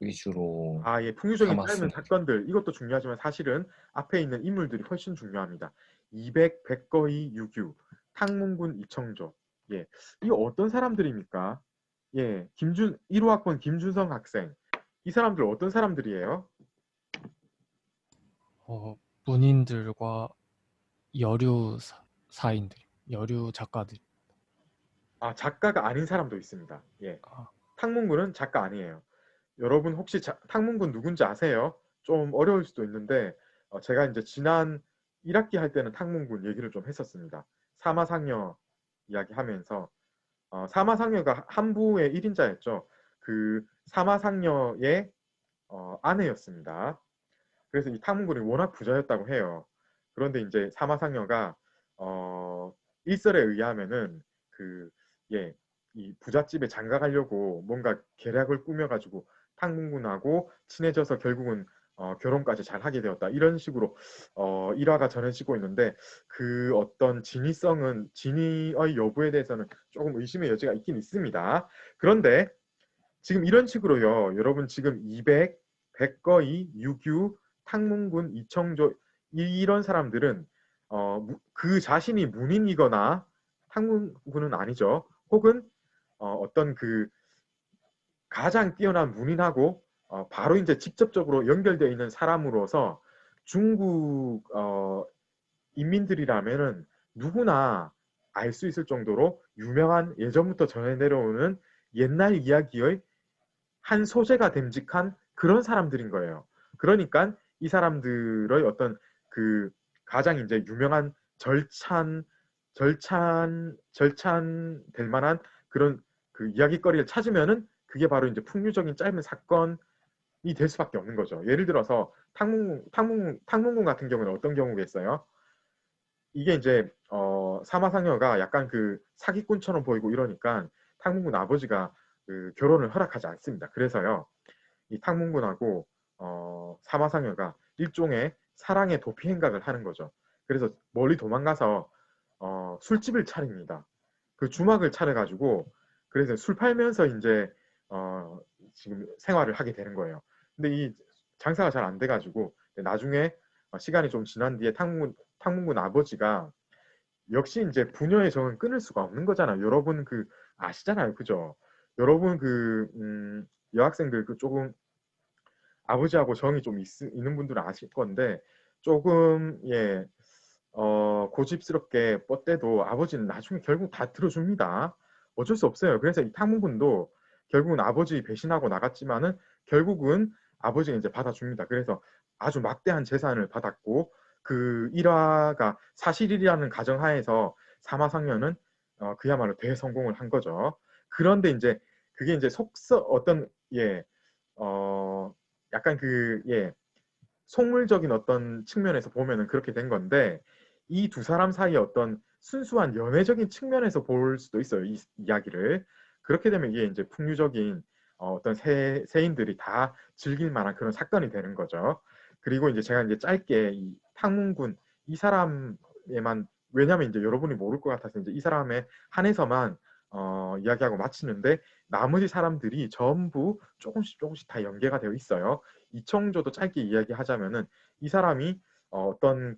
위주로 예, 풍류적인 담았습니다. 짧은 사건들, 이것도 중요하지만 사실은 앞에 있는 인물들이 훨씬 중요합니다. 200, 백거이, 유규, 탕문군, 이청조. 예, 이 어떤 사람들입니까? 예, 1호학번 김준성 학생. 이 사람들 어떤 사람들이에요? 문인들과 여류 사인들, 여류 작가들. 작가가 아닌 사람도 있습니다. 예. 탕문군은 작가 아니에요. 여러분 혹시 탕문군 누군지 아세요? 좀 어려울 수도 있는데 제가 이제 지난 1학기 할 때는 탕문군 얘기를 좀 했었습니다. 사마상녀 이야기하면서 사마상녀가 한부의 1인자였죠. 그 사마상녀의 아내였습니다. 그래서 이 탕문군이 워낙 부자였다고 해요. 그런데 이제 사마상녀가 일설에 의하면은 이 부잣집에 장가 가려고 뭔가 계략을 꾸며가지고 탕문군하고 친해져서 결국은 결혼까지 잘 하게 되었다. 이런 식으로 일화가 전해지고 있는데 그 어떤 진위의 여부에 대해서는 조금 의심의 여지가 있긴 있습니다. 그런데 지금 이런 식으로요. 여러분 지금 200, 백거이, 유규, 탕문군, 이청조 이런 사람들은 그 자신이 문인이거나 탕문군은 아니죠. 혹은 어떤 그 가장 뛰어난 문인하고 바로 이제 직접적으로 연결되어 있는 사람으로서 중국 인민들이라면은 누구나 알 수 있을 정도로 유명한 예전부터 전해 내려오는 옛날 이야기의 한 소재가 됨직한 그런 사람들인 거예요. 그러니까 이 사람들의 어떤 그 가장 이제 유명한 절찬될 만한 그런 그 이야기거리를 찾으면은 그게 바로 이제 풍류적인 짧은 사건이 될 수밖에 없는 거죠. 예를 들어서 탕문군 같은 경우는 어떤 경우겠어요? 이게 이제 사마상녀가 약간 그 사기꾼처럼 보이고 이러니까 탕문군 아버지가 그 결혼을 허락하지 않습니다. 그래서요, 이 탕문군하고 사마상녀가 일종의 사랑의 도피 행각을 하는 거죠. 그래서 멀리 도망가서 술집을 차립니다. 그 주막을 차려가지고 그래서 술 팔면서 이제 지금 생활을 하게 되는 거예요. 근데 이 장사가 잘 안 돼가지고 나중에 시간이 좀 지난 뒤에 탕문군 아버지가 역시 이제 부녀의 정은 끊을 수가 없는 거잖아요. 여러분 그 아시잖아요, 그죠? 여러분 그 여학생들 그 조금 아버지하고 정이 좀 있는 분들은 아실 건데 조금 고집스럽게 뻗대도 아버지는 나중에 결국 다 들어줍니다. 어쩔 수 없어요. 그래서 이 탕문군도 결국은 아버지 배신하고 나갔지만은 결국은 아버지가 이제 받아줍니다. 그래서 아주 막대한 재산을 받았고 그 일화가 사실이라는 가정하에서 사마상녀는 그야말로 대성공을 한 거죠. 그런데 이제 그게 이제 어떤 약간 속물적인 어떤 측면에서 보면은 그렇게 된 건데 이 두 사람 사이의 어떤 순수한 연애적인 측면에서 볼 수도 있어요. 이 이야기를. 그렇게 되면 이게 이제 풍류적인 어떤 세인들이 다 즐길 만한 그런 사건이 되는 거죠. 그리고 이제 제가 이제 짧게 이 탕문군 이 사람에만 왜냐하면 이제 여러분이 모를 것 같아서 이제 이 사람에 한해서만 이야기하고 마치는데 나머지 사람들이 전부 조금씩 다 연계가 되어 있어요. 이청조도 짧게 이야기하자면은 이 사람이 어떤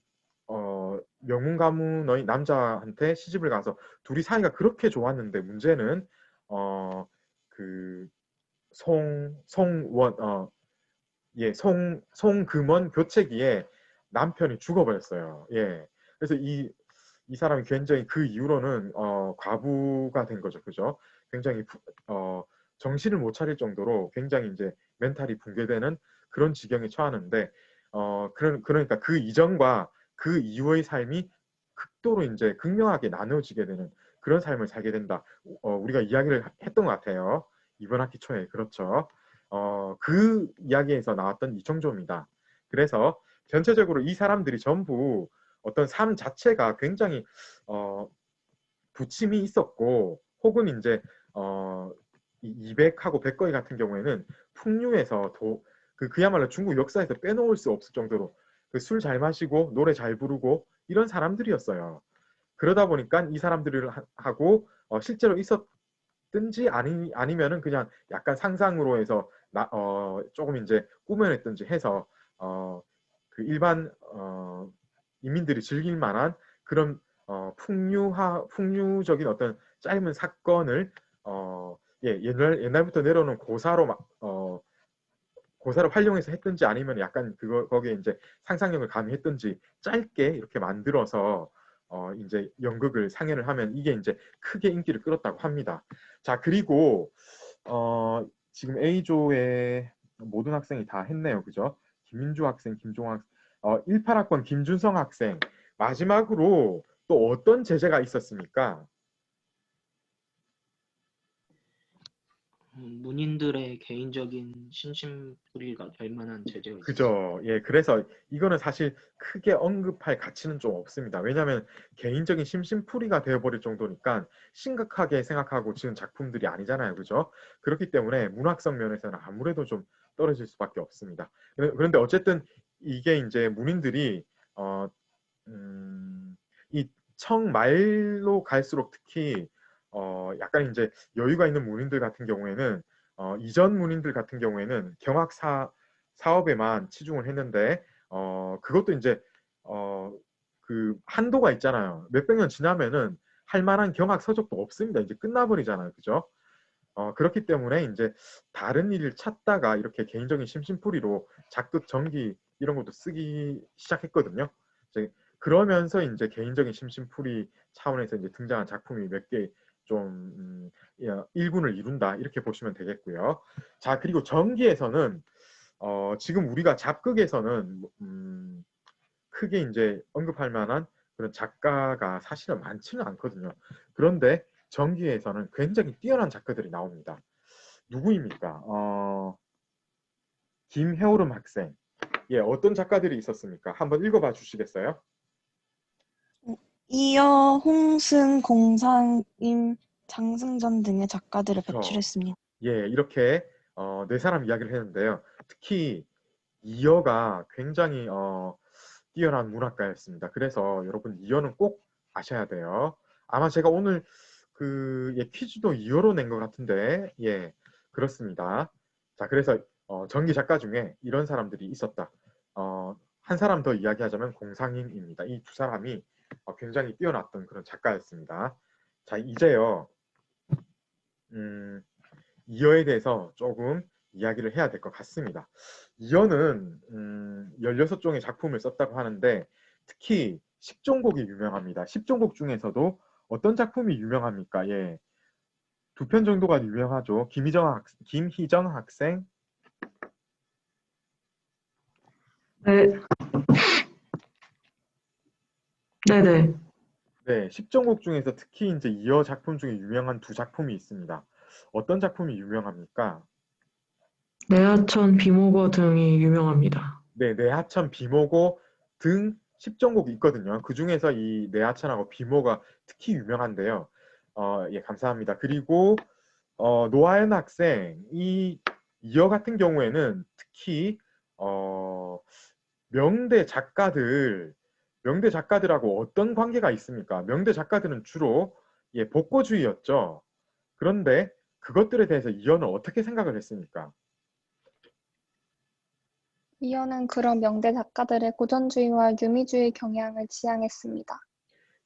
명문 가문의 남자한테 시집을 가서 둘이 사이가 그렇게 좋았는데 문제는 그 송금원 교체기에 남편이 죽어버렸어요. 그래서 이 사람이 굉장히 그 이후로는 과부가 된 거죠. 그죠? 굉장히 정신을 못 차릴 정도로 굉장히 이제 멘탈이 붕괴되는 그런 지경에 처하는데 그러니까 그 이전과 그 이후의 삶이 극도로 이제 극명하게 나눠지게 되는 그런 삶을 살게 된다. 우리가 이야기를 했던 것 같아요. 이번 학기 초에. 그렇죠. 그 이야기에서 나왔던 이청조입니다. 그래서 전체적으로 이 사람들이 전부 어떤 삶 자체가 굉장히 부침이 있었고 혹은 이제 200하고 백거이 같은 경우에는 풍류에서 그야말로 중국 역사에서 빼놓을 수 없을 정도로 그 술 잘 마시고 노래 잘 부르고 이런 사람들이었어요. 그러다 보니까 이 사람들을 하고 실제로 있었든지 아니면은 그냥 약간 상상으로 해서 조금 이제 꾸며냈든지 해서 그 일반 인민들이 즐길 만한 그런 풍류적인 어떤 짧은 사건을 옛날부터 내려오는 고사로 활용해서 했든지 아니면 약간 거기에 이제 상상력을 가미했든지 짧게 이렇게 만들어서 이제 연극을 상연을 하면 이게 이제 크게 인기를 끌었다고 합니다. 자, 그리고 지금 A조의 모든 학생이 다 했네요. 그죠? 김민주 학생, 김종학 학생, 18학번 김준성 학생. 마지막으로 또 어떤 제재가 있었습니까? 문인들의 개인적인 심심풀이가 될 만한 제재가 있었어요. 그죠. 예, 그래서 이거는 사실 크게 언급할 가치는 좀 없습니다. 왜냐하면 개인적인 심심풀이가 되어버릴 정도니까 심각하게 생각하고 지은 작품들이 아니잖아요. 그죠? 그렇기 때문에 문학성 면에서는 아무래도 좀 떨어질 수밖에 없습니다. 그런데 어쨌든 이게 이제 문인들이 이 청말로 갈수록 특히 약간 이제 여유가 있는 문인들 같은 경우에는 이전 문인들 같은 경우에는 경학 사업에만 치중을 했는데 그것도 이제 그 한도가 있잖아요. 몇백 년 지나면은 할 만한 경학 서적도 없습니다. 이제 끝나버리잖아요. 그죠? 그렇기 때문에 이제 다른 일을 찾다가 이렇게 개인적인 심심풀이로 작극, 전기 이런 것도 쓰기 시작했거든요. 이제 그러면서 이제 개인적인 심심풀이 차원에서 이제 등장한 작품이 몇 개 좀 일군을 이룬다 이렇게 보시면 되겠고요. 자, 그리고 전기에서는 지금 우리가 잡극에서는 크게 이제 언급할 만한 그런 작가가 사실은 많지는 않거든요. 그런데 전기에서는 굉장히 뛰어난 작가들이 나옵니다. 누구입니까? 김혜오름 학생. 예, 어떤 작가들이 있었습니까? 한번 읽어봐 주시겠어요? 이어 홍승, 공상임, 장승전 등의 작가들을 그렇죠. 배출했습니다. 예, 이렇게 네 사람 이야기를 했는데요. 특히 이어가 굉장히 뛰어난 문학가였습니다. 그래서 여러분 이어는 꼭 아셔야 돼요. 아마 제가 오늘 그 퀴즈도 이어로 낸 것 같은데 예, 그렇습니다. 자, 그래서 전기 작가 중에 이런 사람들이 있었다. 한 사람 더 이야기하자면 공상임입니다. 이 두 사람이 굉장히 뛰어났던 그런 작가였습니다. 자, 이제요. 이어에 대해서 조금 이야기를 해야 될 것 같습니다. 이어는 16종의 작품을 썼다고 하는데 특히 10종곡이 유명합니다. 10종곡 중에서도 어떤 작품이 유명합니까? 예, 2편 정도가 유명하죠. 김희정 학생. 네. 네네. 네, 10종곡 중에서 특히 이제 이어 작품 중에 유명한 두 작품이 있습니다. 어떤 작품이 유명합니까? 내하천, 비목어 등이 유명합니다. 네, 내하천, 비모고 등 10종곡이 있거든요. 그 중에서 이 내하천하고 비모가 특히 유명한데요. 예, 감사합니다. 그리고 노아연 학생, 이 이어 같은 경우에는 특히 명대 작가들하고 어떤 관계가 있습니까? 명대 작가들은 주로 예, 복고주의였죠. 그런데 그것들에 대해서 이어는 어떻게 생각을 했습니까? 이어는 그런 명대 작가들의 고전주의와 유미주의 경향을 지향했습니다.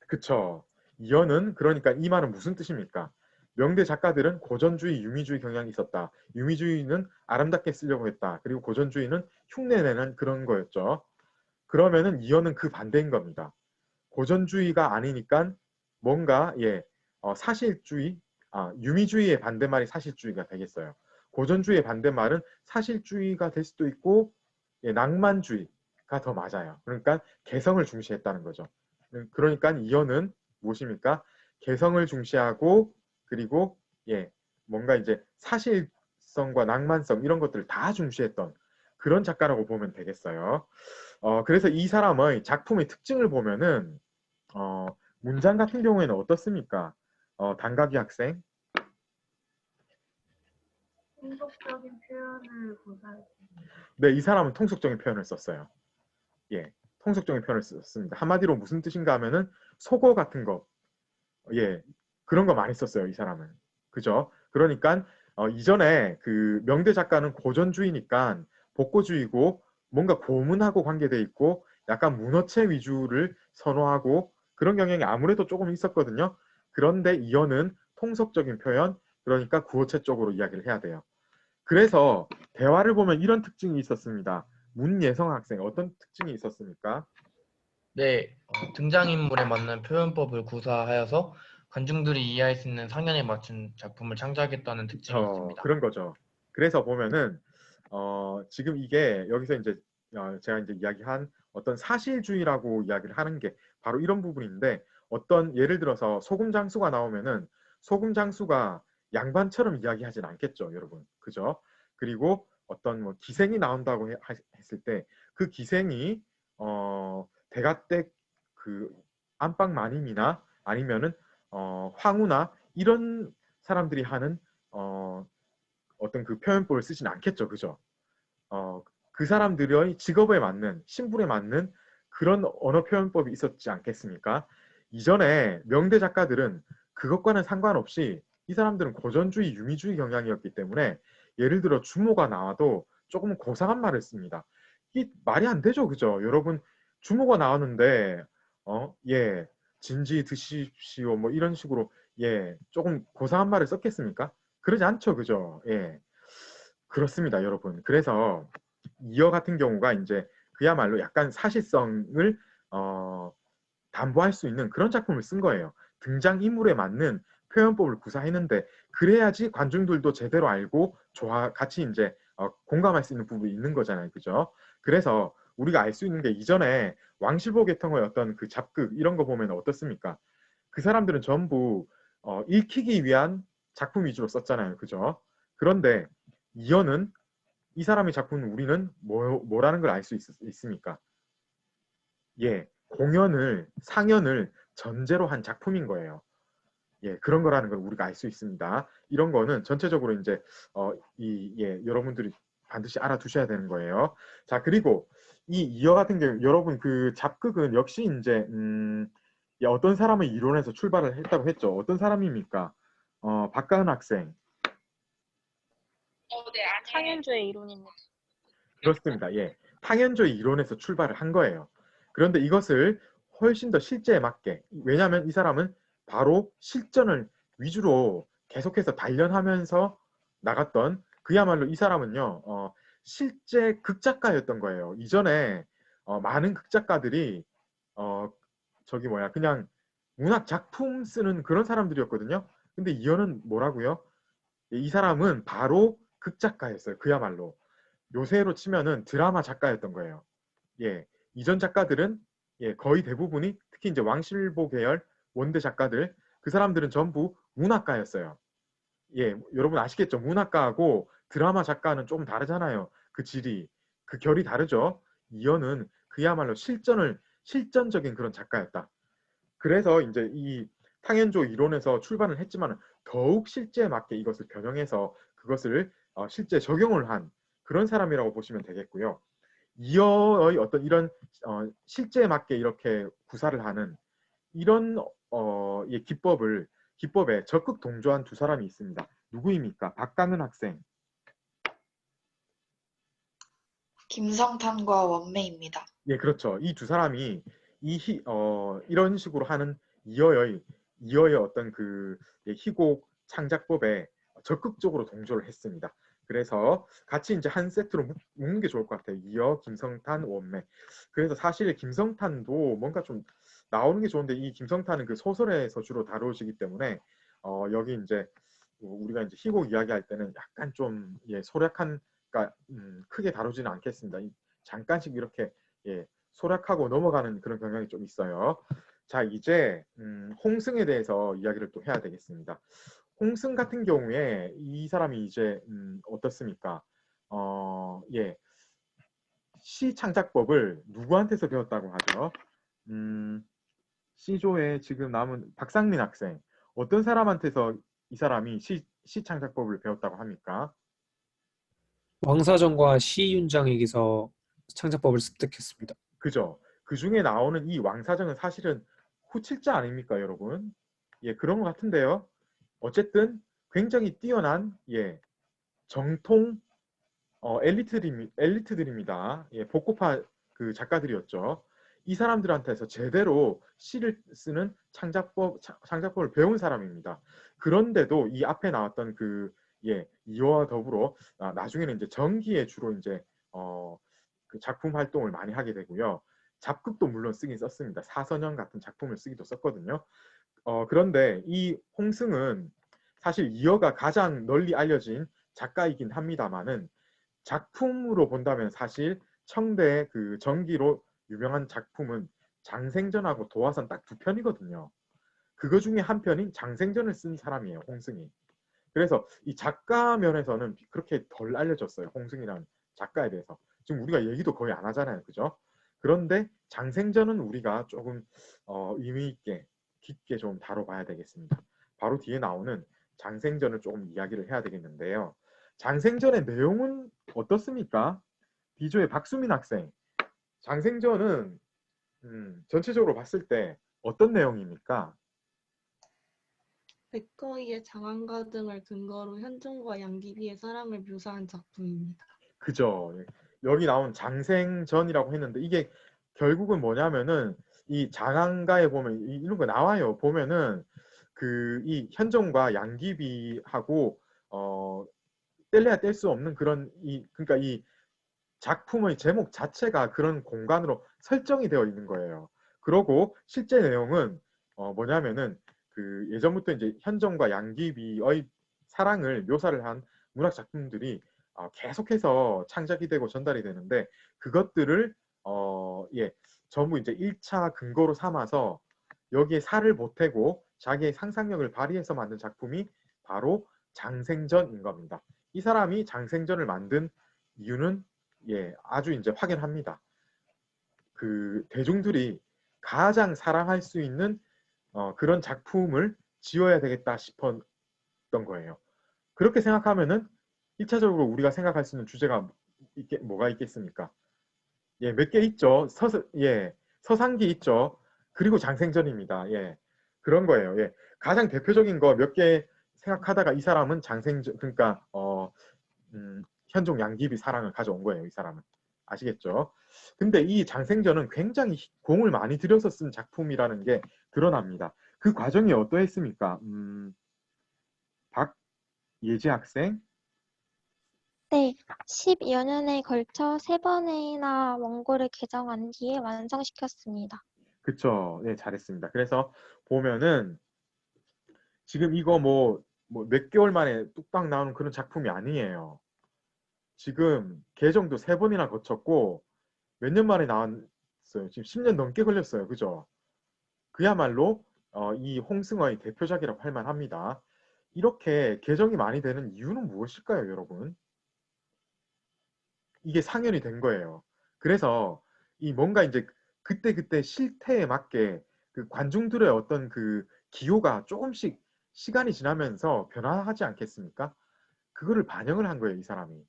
그쵸. 이어는 그러니까 이 말은 무슨 뜻입니까? 명대 작가들은 고전주의, 유미주의 경향이 있었다. 유미주의는 아름답게 쓰려고 했다. 그리고 고전주의는 흉내내는 그런 거였죠. 그러면은 이어는 그 반대인 겁니다. 고전주의가 아니니까 뭔가 예, 사실주의, 유미주의의 반대말이 사실주의가 되겠어요. 고전주의의 반대말은 사실주의가 될 수도 있고 예, 낭만주의가 더 맞아요. 그러니까 개성을 중시했다는 거죠. 그러니까 이어는 무엇입니까? 개성을 중시하고 그리고 예, 뭔가 이제 사실성과 낭만성 이런 것들을 다 중시했던 그런 작가라고 보면 되겠어요. 그래서 이 사람의 작품의 특징을 보면은 문장 같은 경우에는 어떻습니까? 단각이 학생. 통속적인 표현을 구사했습니다. 네, 이 사람은 통속적인 표현을 썼어요. 예, 통속적인 표현을 썼습니다. 한마디로 무슨 뜻인가 하면은 속어 같은 거, 예, 그런 거 많이 썼어요. 이 사람은. 그죠? 그러니까 이전에 그 명대 작가는 고전주의니까 복고주의고 뭔가 고문하고 관계돼 있고 약간 문어체 위주를 선호하고 그런 경향이 아무래도 조금 있었거든요. 그런데 이어는 통속적인 표현, 그러니까 구어체 쪽으로 이야기를 해야 돼요. 그래서 대화를 보면 이런 특징이 있었습니다. 문예성 학생 어떤 특징이 있었습니까? 네, 등장인물에 맞는 표현법을 구사하여서 관중들이 이해할 수 있는 상연에 맞춘 작품을 창작했다는 특징이 있습니다. 그런 거죠. 그래서 보면은 지금 이게 여기서 이제 제가 이제 이야기한 어떤 사실주의라고 이야기를 하는 게 바로 이런 부분인데, 어떤 예를 들어서 소금 장수가 나오면은 소금 장수가 양반처럼 이야기하진 않겠죠, 여러분. 그죠? 그리고 어떤 뭐 기생이 나온다고 했을 때 그 기생이 대가댁 그 안방 마님이나 아니면은 황후나 이런 사람들이 하는 어떤 그 표현법을 쓰진 않겠죠, 그죠? 그 사람들의 직업에 맞는, 신분에 맞는 그런 언어 표현법이 있었지 않겠습니까? 이전에 명대 작가들은 그것과는 상관없이 이 사람들은 고전주의, 유미주의 경향이었기 때문에 예를 들어 주모가 나와도 조금 고상한 말을 씁니다. 이 말이 안 되죠, 그죠? 여러분, 주모가 나왔는데 예, 진지 드십시오 뭐 이런 식으로 조금 고상한 말을 썼겠습니까? 그러지 않죠, 그죠? 예, 그렇습니다, 여러분. 그래서 이어 같은 경우가 이제 그야말로 약간 사실성을 담보할 수 있는 그런 작품을 쓴 거예요. 등장인물에 맞는 표현법을 구사했는데, 그래야지 관중들도 제대로 알고 같이 이제 공감할 수 있는 부분이 있는 거잖아요, 그죠? 그래서 우리가 알 수 있는 게, 이전에 왕실보 계통의 어떤 그 잡극 이런 거 보면 어떻습니까? 그 사람들은 전부 읽히기 위한 작품 위주로 썼잖아요, 그죠? 그런데 이어는 이 사람의 작품은 우리는 뭐라는 걸 알 수 있습니까? 예, 공연을, 상연을 전제로 한 작품인 거예요. 예, 그런 거라는 걸 우리가 알 수 있습니다. 이런 거는 전체적으로 이제 여러분들이 반드시 알아두셔야 되는 거예요. 자, 그리고 이 이어 같은 경우, 여러분 그 잡극은 역시 이제 어떤 사람의 이론에서 출발을 했다고 했죠. 어떤 사람입니까? 박가은 학생. 탕현주의 이론입니다. 그렇습니다. 예, 탕현주의 이론에서 출발을 한 거예요. 그런데 이것을 훨씬 더 실제에 맞게, 왜냐하면 이 사람은 바로 실전을 위주로 계속해서 단련하면서 나갔던, 그야말로 이 사람은요 실제 극작가였던 거예요. 이전에 많은 극작가들이 그냥 문학 작품 쓰는 그런 사람들이었거든요. 근데 이어는 뭐라고요? 이 사람은 바로 극작가였어요. 그야말로 요새로 치면은 드라마 작가였던 거예요. 예, 이전 작가들은 거의 대부분이, 특히 이제 왕실보 계열 원대 작가들, 그 사람들은 전부 문학가였어요. 예, 여러분 아시겠죠? 문학가하고 드라마 작가는 조금 다르잖아요. 그 질이, 그 결이 다르죠. 이어는 그야말로 실전적인 그런 작가였다. 그래서 이제 이 탕현조 이론에서 출발을 했지만 더욱 실제에 맞게 이것을 변형해서 그것을 실제 적용을 한 그런 사람이라고 보시면 되겠고요. 이어의 어떤 이런 실제에 맞게 이렇게 구사를 하는 이런 기법에 적극 동조한 두 사람이 있습니다. 누구입니까? 박강은 학생. 김성탄과 원매입니다. 예, 그렇죠. 이 두 사람이 이런 식으로 하는 이어의 어떤 그 희곡 창작법에 적극적으로 동조를 했습니다. 그래서 같이 이제 한 세트로 묶는 게 좋을 것 같아요. 이어, 김성탄, 원매. 그래서 사실 김성탄도 뭔가 좀 나오는 게 좋은데, 이 김성탄은 그 소설에서 주로 다루시기 때문에 여기 이제 우리가 이제 희곡 이야기할 때는 약간 좀 소략한, 그러니까 크게 다루지는 않겠습니다. 잠깐씩 이렇게 소략하고 넘어가는 그런 경향이 좀 있어요. 자, 이제 홍승에 대해서 이야기를 또 해야 되겠습니다. 홍승 같은 경우에 이 사람이 이제 어떻습니까? 시 창작법을 누구한테서 배웠다고 하죠? 시조에 지금 남은 박상민 학생, 어떤 사람한테서 이 사람이 시 창작법을 배웠다고 합니까? 왕사정과 시윤장에게서 창작법을 습득했습니다. 그죠? 그 중에 나오는 이 왕사정은 사실은 후칠자 아닙니까, 여러분? 예, 그런 것 같은데요. 어쨌든 굉장히 뛰어난 정통 엘리트들입니다. 예, 복고파 그 작가들이었죠. 이 사람들한테서 제대로 시를 쓰는 창작법을 배운 사람입니다. 그런데도 이 앞에 나왔던 이어와 더불어 나중에는 이제 전기에 주로 이제 그 작품 활동을 많이 하게 되고요. 잡극도 물론 쓰긴 썼습니다. 사선형 같은 작품을 쓰기도 썼거든요. 그런데 이 홍승은 사실 이어가 가장 널리 알려진 작가이긴 합니다만은 작품으로 본다면 사실 청대 그 전기로 유명한 작품은 장생전하고 도화선 딱 두 편이거든요. 그거 중에 한 편인 장생전을 쓴 사람이에요, 홍승이. 그래서 이 작가 면에서는 그렇게 덜 알려졌어요, 홍승이라는 작가에 대해서. 지금 우리가 얘기도 거의 안 하잖아요, 그죠? 그런데 장생전은 우리가 조금 의미 있게 깊게 좀 다뤄봐야 되겠습니다. 바로 뒤에 나오는 장생전을 조금 이야기를 해야 되겠는데요. 장생전의 내용은 어떻습니까? B조의 박수민 학생. 장생전은 전체적으로 봤을 때 어떤 내용입니까? 백거이의 장안가 등을 근거로 현종과 양귀비의 사랑을 묘사한 작품입니다. 그죠. 여기 나온 장생전이라고 했는데 이게 결국은 뭐냐면은 이 장안가에 보면 이런 거 나와요. 보면은 그 이 현종과 양귀비하고 뗄래야 뗄 수 없는 그런 그러니까 이 작품의 제목 자체가 그런 공간으로 설정이 되어 있는 거예요. 그러고 실제 내용은 뭐냐면은 그 예전부터 이제 현종과 양귀비의 사랑을 묘사를 한 문학 작품들이 계속해서 창작이 되고 전달이 되는데 그것들을 전부 이제 1차 근거로 삼아서 여기에 살을 보태고 자기의 상상력을 발휘해서 만든 작품이 바로 장생전인 겁니다. 이 사람이 장생전을 만든 이유는 아주 이제 확연합니다. 그 대중들이 가장 사랑할 수 있는 그런 작품을 지어야 되겠다 싶었던 거예요. 그렇게 생각하면은 1차적으로 우리가 생각할 수 있는 주제가 뭐가 있겠습니까? 몇 개 있죠. 서상기 있죠. 그리고 장생전입니다. 그런 거예요. 가장 대표적인 거 몇 개 생각하다가 이 사람은 장생전, 그러니까 현종 양귀비 사랑을 가져온 거예요. 이 사람은. 아시겠죠? 근데 이 장생전은 굉장히 공을 많이 들여서 쓴 작품이라는 게 드러납니다. 그 과정이 어떠했습니까? 박예지 학생? 네, 10여 년에 걸쳐 3번이나 원고를 개정한 뒤에 완성시켰습니다. 그쵸. 네, 잘했습니다. 그래서 보면은 지금 이거 뭐 몇 개월 만에 뚝딱 나오는 그런 작품이 아니에요. 지금 개정도 3번이나 거쳤고 몇 년 만에 나왔어요. 지금 10년 넘게 걸렸어요. 그죠? 그야말로 이 홍승어의 대표작이라고 할 만합니다. 이렇게 개정이 많이 되는 이유는 무엇일까요, 여러분? 이게 상연이 된 거예요. 그래서 이 뭔가 이제 그때 실태에 맞게 그 관중들의 어떤 그 기호가 조금씩 시간이 지나면서 변화하지 않겠습니까? 그거를 반영을 한 거예요, 이 사람이.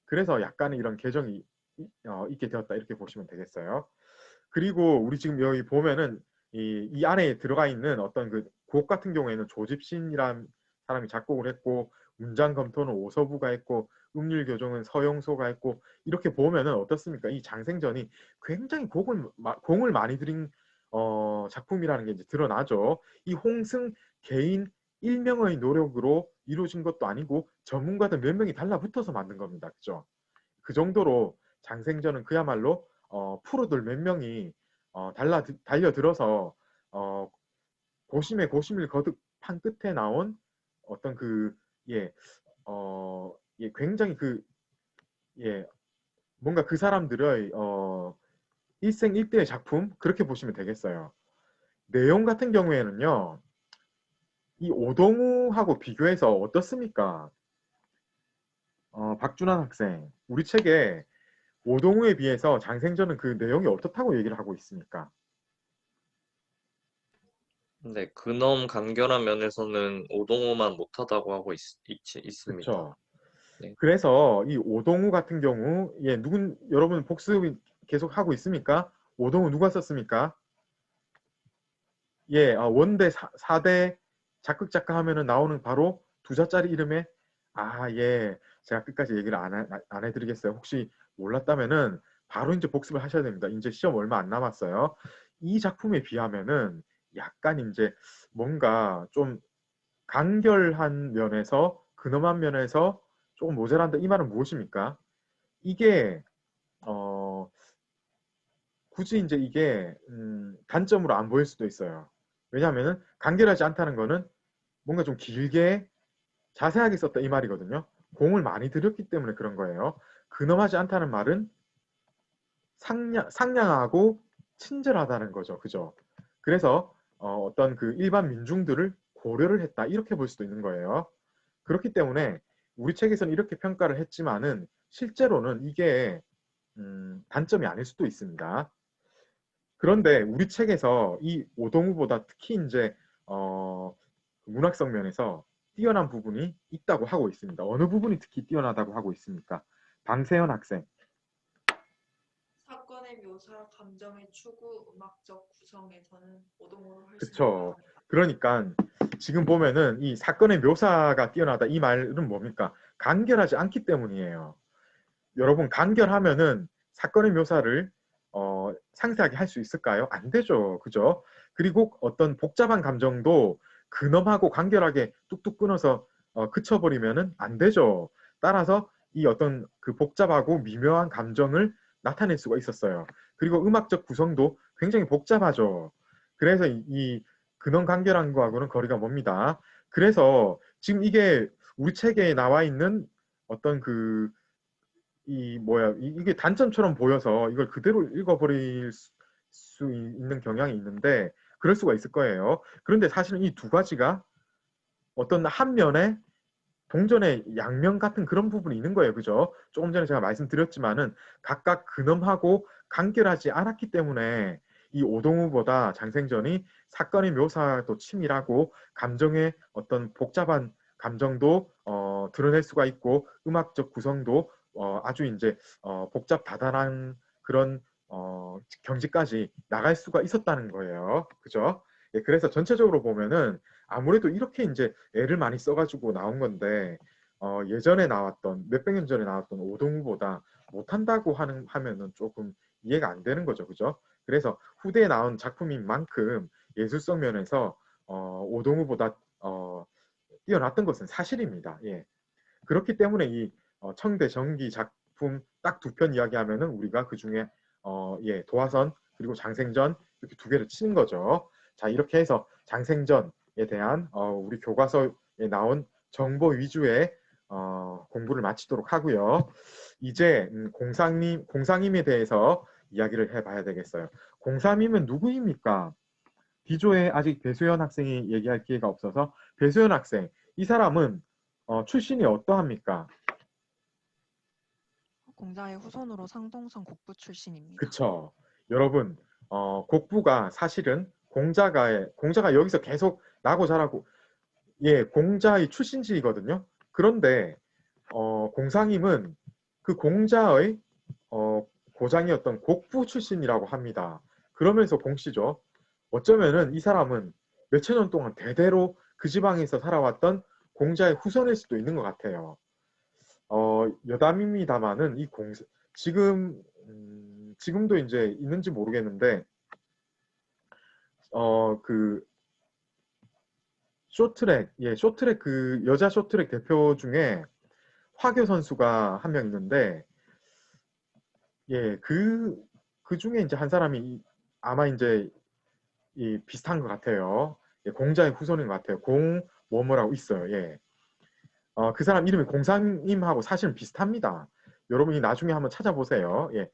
그래서 약간의 이런 개정이 있게 되었다 이렇게 보시면 되겠어요. 그리고 우리 지금 여기 보면은 이 안에 들어가 있는 어떤 그 곡 같은 경우에는 조집신이라는 사람이 작곡을 했고 문장 검토는 오서부가 했고 음률 교정은 서영소가 했고 이렇게 보면은 어떻습니까? 이 장생전이 굉장히 공을 많이 들인 작품이라는 게 이제 드러나죠. 이 홍승 개인 일명의 노력으로 이루어진 것도 아니고 전문가들 몇 명이 달라붙어서 만든 겁니다. 그죠? 그 정도로 장생전은 그야말로 프로들 몇 명이 달려들어서 고심에 고심을 거듭한 끝에 나온 어떤 굉장히 뭔가 그 사람들의 일생일대의 작품 그렇게 보시면 되겠어요. 내용 같은 경우에는요. 이 오동우하고 비교해서 어떻습니까? 박준환 학생, 우리 책에 오동우에 비해서 장생전은 그 내용이 어떻다고 얘기를 하고 있습니까? 네, 근엄 간결한 면에서는 오동우만 못하다고 하고 있습니다. 그렇죠. 네. 그래서 이 오동우 같은 경우, 여러분 복습 계속 하고 있습니까? 오동우 누가 썼습니까? 원대 4대 작극 작가 하면은 나오는 바로 두 자짜리 이름에 제가 끝까지 얘기를 안 해드리겠어요. 혹시 몰랐다면은 바로 이제 복습을 하셔야 됩니다. 이제 시험 얼마 안 남았어요. 이 작품에 비하면은 약간 이제 뭔가 좀 간결한 면에서 근엄한 면에서 조금 모자란다. 이 말은 무엇입니까? 이게 굳이 이제 이게 단점으로 안 보일 수도 있어요. 왜냐하면 간결하지 않다는 거는 뭔가 좀 길게 자세하게 썼다 이 말이거든요. 공을 많이 들였기 때문에 그런 거예요. 근엄하지 않다는 말은 상냥하고 친절하다는 거죠. 그죠? 그래서 어떤 그 일반 민중들을 고려를 했다 이렇게 볼 수도 있는 거예요. 그렇기 때문에 우리 책에서는 이렇게 평가를 했지만은 실제로는 이게 단점이 아닐 수도 있습니다. 그런데 우리 책에서 이 오동우보다 특히 이제 문학성 면에서 뛰어난 부분이 있다고 하고 있습니다. 어느 부분이 특히 뛰어나다고 하고 있습니까? 방세현 학생. 사건의 묘사, 감정의 추구, 음악적 구성에서는 오동우를 훨씬 그쵸. 그러니까 지금 보면은 이 사건의 묘사가 뛰어나다 이 말은 뭡니까? 간결하지 않기 때문이에요. 여러분 간결하면은 사건의 묘사를 상세하게 할 수 있을까요? 안 되죠. 그죠? 그리고 어떤 복잡한 감정도 근엄하고 간결하게 뚝뚝 끊어서 그쳐버리면은 안 되죠. 따라서 이 어떤 그 복잡하고 미묘한 감정을 나타낼 수가 있었어요. 그리고 음악적 구성도 굉장히 복잡하죠. 그래서 이 근엄 간결한 거하고는 거리가 멉니다. 그래서 지금 이게 우리 책에 나와 있는 어떤 이게 단점처럼 보여서 이걸 그대로 읽어버릴 수 있는 경향이 있는데 그럴 수가 있을 거예요. 그런데 사실은 이 두 가지가 어떤 한 면에 동전의 양면 같은 그런 부분이 있는 거예요. 그죠? 조금 전에 제가 말씀드렸지만은 각각 근엄하고 간결하지 않았기 때문에 이 오동우보다 장생전이 사건의 묘사도 치밀하고 감정의 어떤 복잡한 감정도 드러낼 수가 있고 음악적 구성도 아주 이제 복잡 다단한 그런 경지까지 나갈 수가 있었다는 거예요. 그죠? 예, 그래서 전체적으로 보면은 아무래도 이렇게 이제 애를 많이 써가지고 나온 건데 예전에 나왔던 몇백 년 전에 나왔던 오동우보다 못한다고 하면은 조금 이해가 안 되는 거죠. 그죠? 그래서 후대에 나온 작품인 만큼 예술성 면에서 오동우보다 뛰어났던 것은 사실입니다. 예. 그렇기 때문에 이 청대 정기 작품 딱 두 편 이야기하면은 우리가 그 중에 예, 도화선 그리고 장생전 이렇게 두 개를 치는 거죠. 자, 이렇게 해서 장생전에 대한 우리 교과서에 나온 정보 위주의 공부를 마치도록 하고요. 이제 공상임에 대해서 이야기를 해봐야 되겠어요. 공상임은 누구입니까? D조에 아직 배수연 학생이 얘기할 기회가 없어서 배수연 학생, 이 사람은 출신이 어떠합니까? 공자의 후손으로 상동성 곡부 출신입니다. 그쵸. 여러분, 곡부가 사실은 공자가 여기서 계속 나고 자라고, 예, 공자의 출신지이거든요. 그런데, 공상임은 그 공자의, 고장이었던 곡부 출신이라고 합니다. 그러면서 공씨죠. 어쩌면은 이 사람은 몇천 년 동안 대대로 그 지방에서 살아왔던 공자의 후손일 수도 있는 것 같아요. 여담입니다만은 이 지금도 이제 있는지 모르겠는데 그 쇼트랙 그 여자 쇼트랙 대표 중에 화교 선수가 한 명 있는데 예, 그 중에 이제 한 사람이 아마 이제 비슷한 것 같아요. 예, 공자의 후손인 것 같아요. 뭐뭐라고 있어요. 예. 그 사람 이름이 공상임하고 사실은 비슷합니다. 여러분이 나중에 한번 찾아보세요. 예,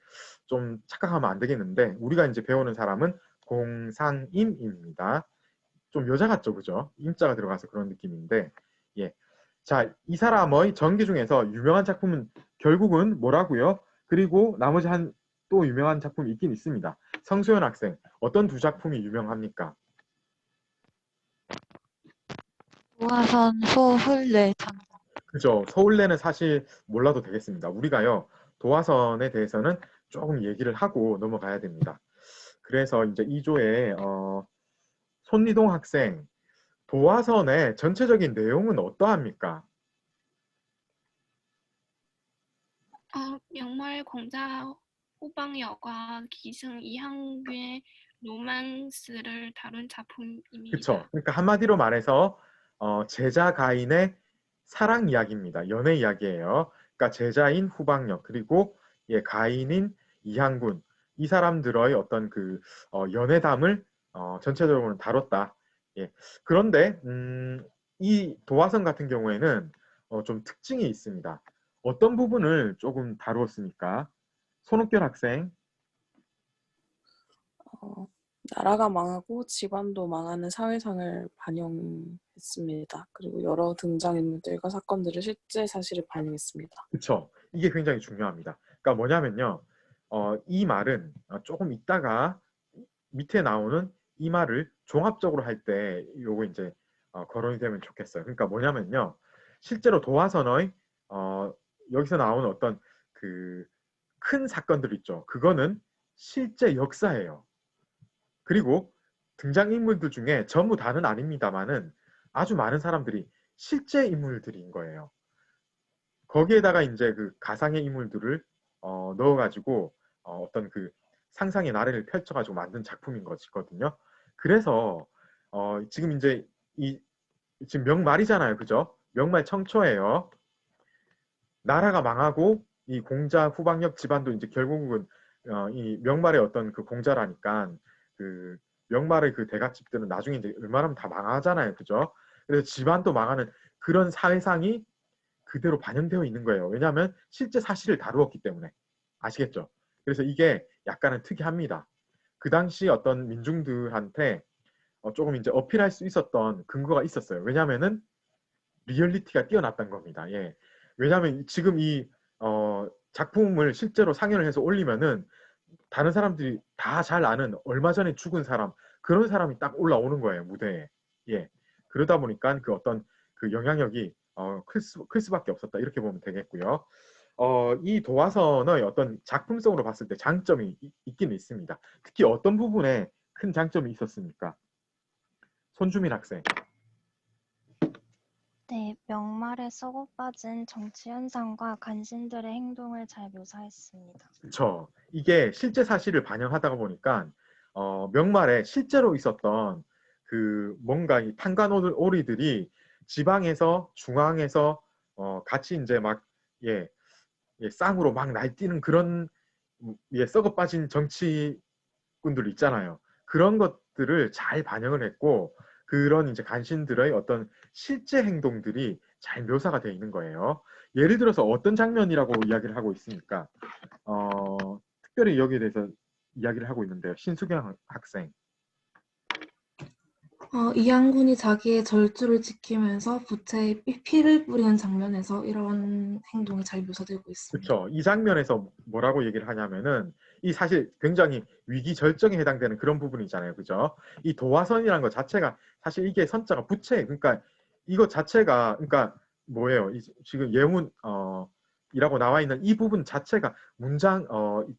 좀 착각하면 안 되겠는데 우리가 이제 배우는 사람은 공상임입니다. 좀 여자 같죠, 그죠? 임자가 들어가서 그런 느낌인데, 예. 자, 이 사람의 전기 중에서 유명한 작품은 결국은 뭐라고요? 그리고 나머지 또 유명한 작품이 있긴 있습니다. 성수연 학생, 어떤 두 작품이 유명합니까? 도화선, 소훈례, 장자. 그죠. 서울내는 사실 몰라도 되겠습니다. 우리가요, 도화선에 대해서는 조금 얘기를 하고 넘어가야 됩니다. 그래서 이제 2조에 손리동 학생, 도화선의 전체적인 내용은 어떠합니까? 명말 공자 후방여과 기승 이항규의 로man스를 다룬 작품입니다. 그렇죠. 그러니까 한마디로 말해서 제자 가인의 사랑 이야기입니다. 연애 이야기예요. 그러니까 제자인 후방역 그리고 예, 가인인 이항군 이 사람들의 어떤 그 연애담을 전체적으로 다뤘다. 예. 그런데 이 도화선 같은 경우에는 좀 특징이 있습니다. 어떤 부분을 조금 다루었습니까? 손옥결 학생. 나라가 망하고 집안도 망하는 사회상을 반영했습니다. 그리고 여러 등장인물들과 사건들을 실제 사실을 반영했습니다. 그렇죠. 이게 굉장히 중요합니다. 그러니까 뭐냐면요. 이 말은 조금 있다가 밑에 나오는 이 말을 종합적으로 할 때 요거 이제 거론이 되면 좋겠어요. 그러니까 뭐냐면요. 실제로 도화선의 여기서 나오는 어떤 그 큰 사건들 있죠. 그거는 실제 역사예요. 그리고 등장인물들 중에 전부 다는 아닙니다만은 아주 많은 사람들이 실제 인물들인 거예요. 거기에다가 이제 그 가상의 인물들을 넣어가지고 어떤 그 상상의 나래를 펼쳐가지고 만든 작품인 것이거든요. 그래서 지금 이제 지금 명말이잖아요, 그죠? 명말 청초예요. 나라가 망하고 이 공자 후방역 집안도 이제 결국은 이 명말의 어떤 그 공자라니까 그 명말의 그 대가집들은 나중에 이제 웬만하면 다 망하잖아요, 그죠? 그래서 집안도 망하는 그런 사회상이 그대로 반영되어 있는 거예요. 왜냐하면 실제 사실을 다루었기 때문에. 아시겠죠? 그래서 이게 약간은 특이합니다. 그 당시 어떤 민중들한테 조금 이제 어필할 수 있었던 근거가 있었어요. 왜냐하면은 리얼리티가 뛰어났던 겁니다. 예. 왜냐하면 지금 이 작품을 실제로 상영을 해서 올리면은 다른 사람들이 다 잘 아는 얼마 전에 죽은 사람, 그런 사람이 딱 올라오는 거예요, 무대에. 예. 그러다 보니까 그 어떤 그 영향력이 클 수밖에 없었다, 이렇게 보면 되겠고요. 이 도화선의 어떤 작품성으로 봤을 때 장점이 있긴 있습니다. 특히 어떤 부분에 큰 장점이 있었습니까? 손주민 학생. 네, 명말에 썩어 빠진 정치 현상과 간신들의 행동을 잘 묘사했습니다. 그렇죠. 이게 실제 사실을 반영하다 보니까 명말에 실제로 있었던 그 뭔가 이 판관오리들이 지방에서 중앙에서 같이 이제 막 쌍으로 막 날뛰는 그런 썩어 빠진 정치꾼들 있잖아요. 그런 것들을 잘 반영을 했고 그런 이제 간신들의 어떤 실제 행동들이 잘 묘사가 되어 있는 거예요. 예를 들어서 어떤 장면이라고 이야기를 하고 있습니까? 특별히 여기에 대해서 이야기를 하고 있는데요. 신수경 학생. 이양군이 자기의 절주를 지키면서 부채에 피를 뿌리는 장면에서 이런 행동이 잘 묘사되고 있습니다. 그렇죠. 이 장면에서 뭐라고 얘기를 하냐면은 이 사실 굉장히 위기 절정에 해당되는 그런 부분이잖아요, 그죠? 이 도화선이라는 것 자체가 사실 이게 선자가 부채, 그러니까 이거 자체가 그러니까 뭐예요? 지금 예문 이라고 나와 있는 이 부분 자체가 문장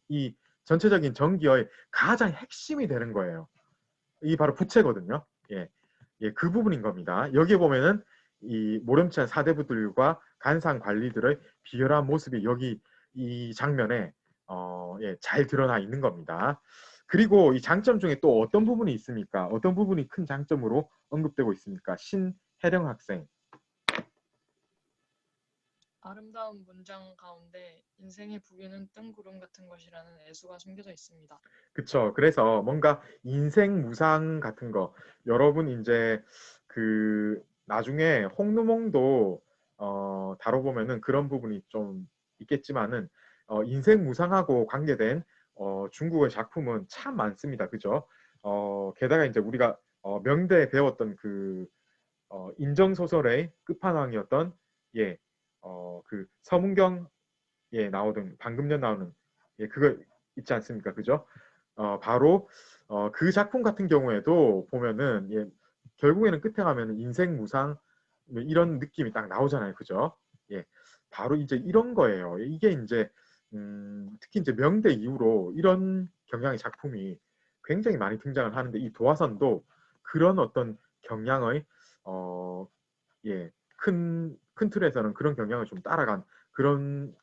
이 전체적인 전기의 가장 핵심이 되는 거예요. 이 바로 부채거든요. 예, 그 부분인 겁니다. 여기에 보면은 이 모렴치한 사대부들과 간상 관리들의 비열한 모습이 여기 이 장면에 잘 드러나 있는 겁니다. 그리고 이 장점 중에 또 어떤 부분이 있습니까? 어떤 부분이 큰 장점으로 언급되고 있습니까? 신혜령 학생. 아름다운 문장 가운데 인생의 부귀는 뜬구름 같은 것이라는 애수가 숨겨져 있습니다. 그쵸. 그래서 뭔가 인생 무상 같은 거, 여러분 이제 그 나중에 홍누몽도 다뤄보면은 그런 부분이 좀 있겠지만은 인생 무상하고 관계된 중국의 작품은 참 많습니다. 그죠? 게다가 이제 우리가 명대에 배웠던 그 인정소설의 끝판왕이었던 그 서문경에 나오던 방금 전 나오는 그거 있지 않습니까? 그죠? 바로 그 작품 같은 경우에도 보면은 결국에는 끝에 가면은 인생 무상 이런 느낌이 딱 나오잖아요. 그죠? 바로 이제 이런 거예요. 이게 이제 특히 이제 명대 이후로 이런 경향의 작품이 굉장히 많이 등장을 하는데 이 도화선도 그런 어떤 경향의 큰 틀에서는 그런 경향을 좀 따라간 그런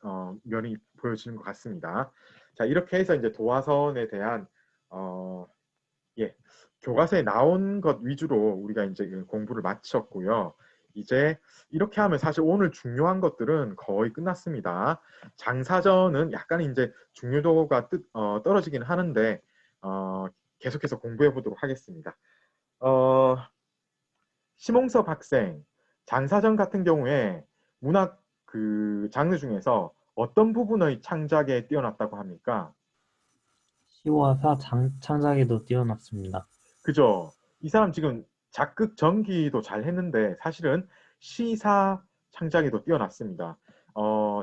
면이 보여지는 것 같습니다. 자, 이렇게 해서 이제 도화선에 대한 교과서에 나온 것 위주로 우리가 이제 공부를 마쳤고요. 이제 이렇게 하면 사실 오늘 중요한 것들은 거의 끝났습니다. 장사전은 약간 이제 중요도가 떨어지긴 하는데 계속해서 공부해 보도록 하겠습니다. 심홍섭 학생, 장사정 같은 경우에 문학 그 장르 중에서 어떤 부분의 창작에 뛰어났다고 합니까? 시와 창작에도 뛰어났습니다. 그죠? 이 사람 지금 작극 전기도 잘 했는데 사실은 시사 창작에도 뛰어났습니다.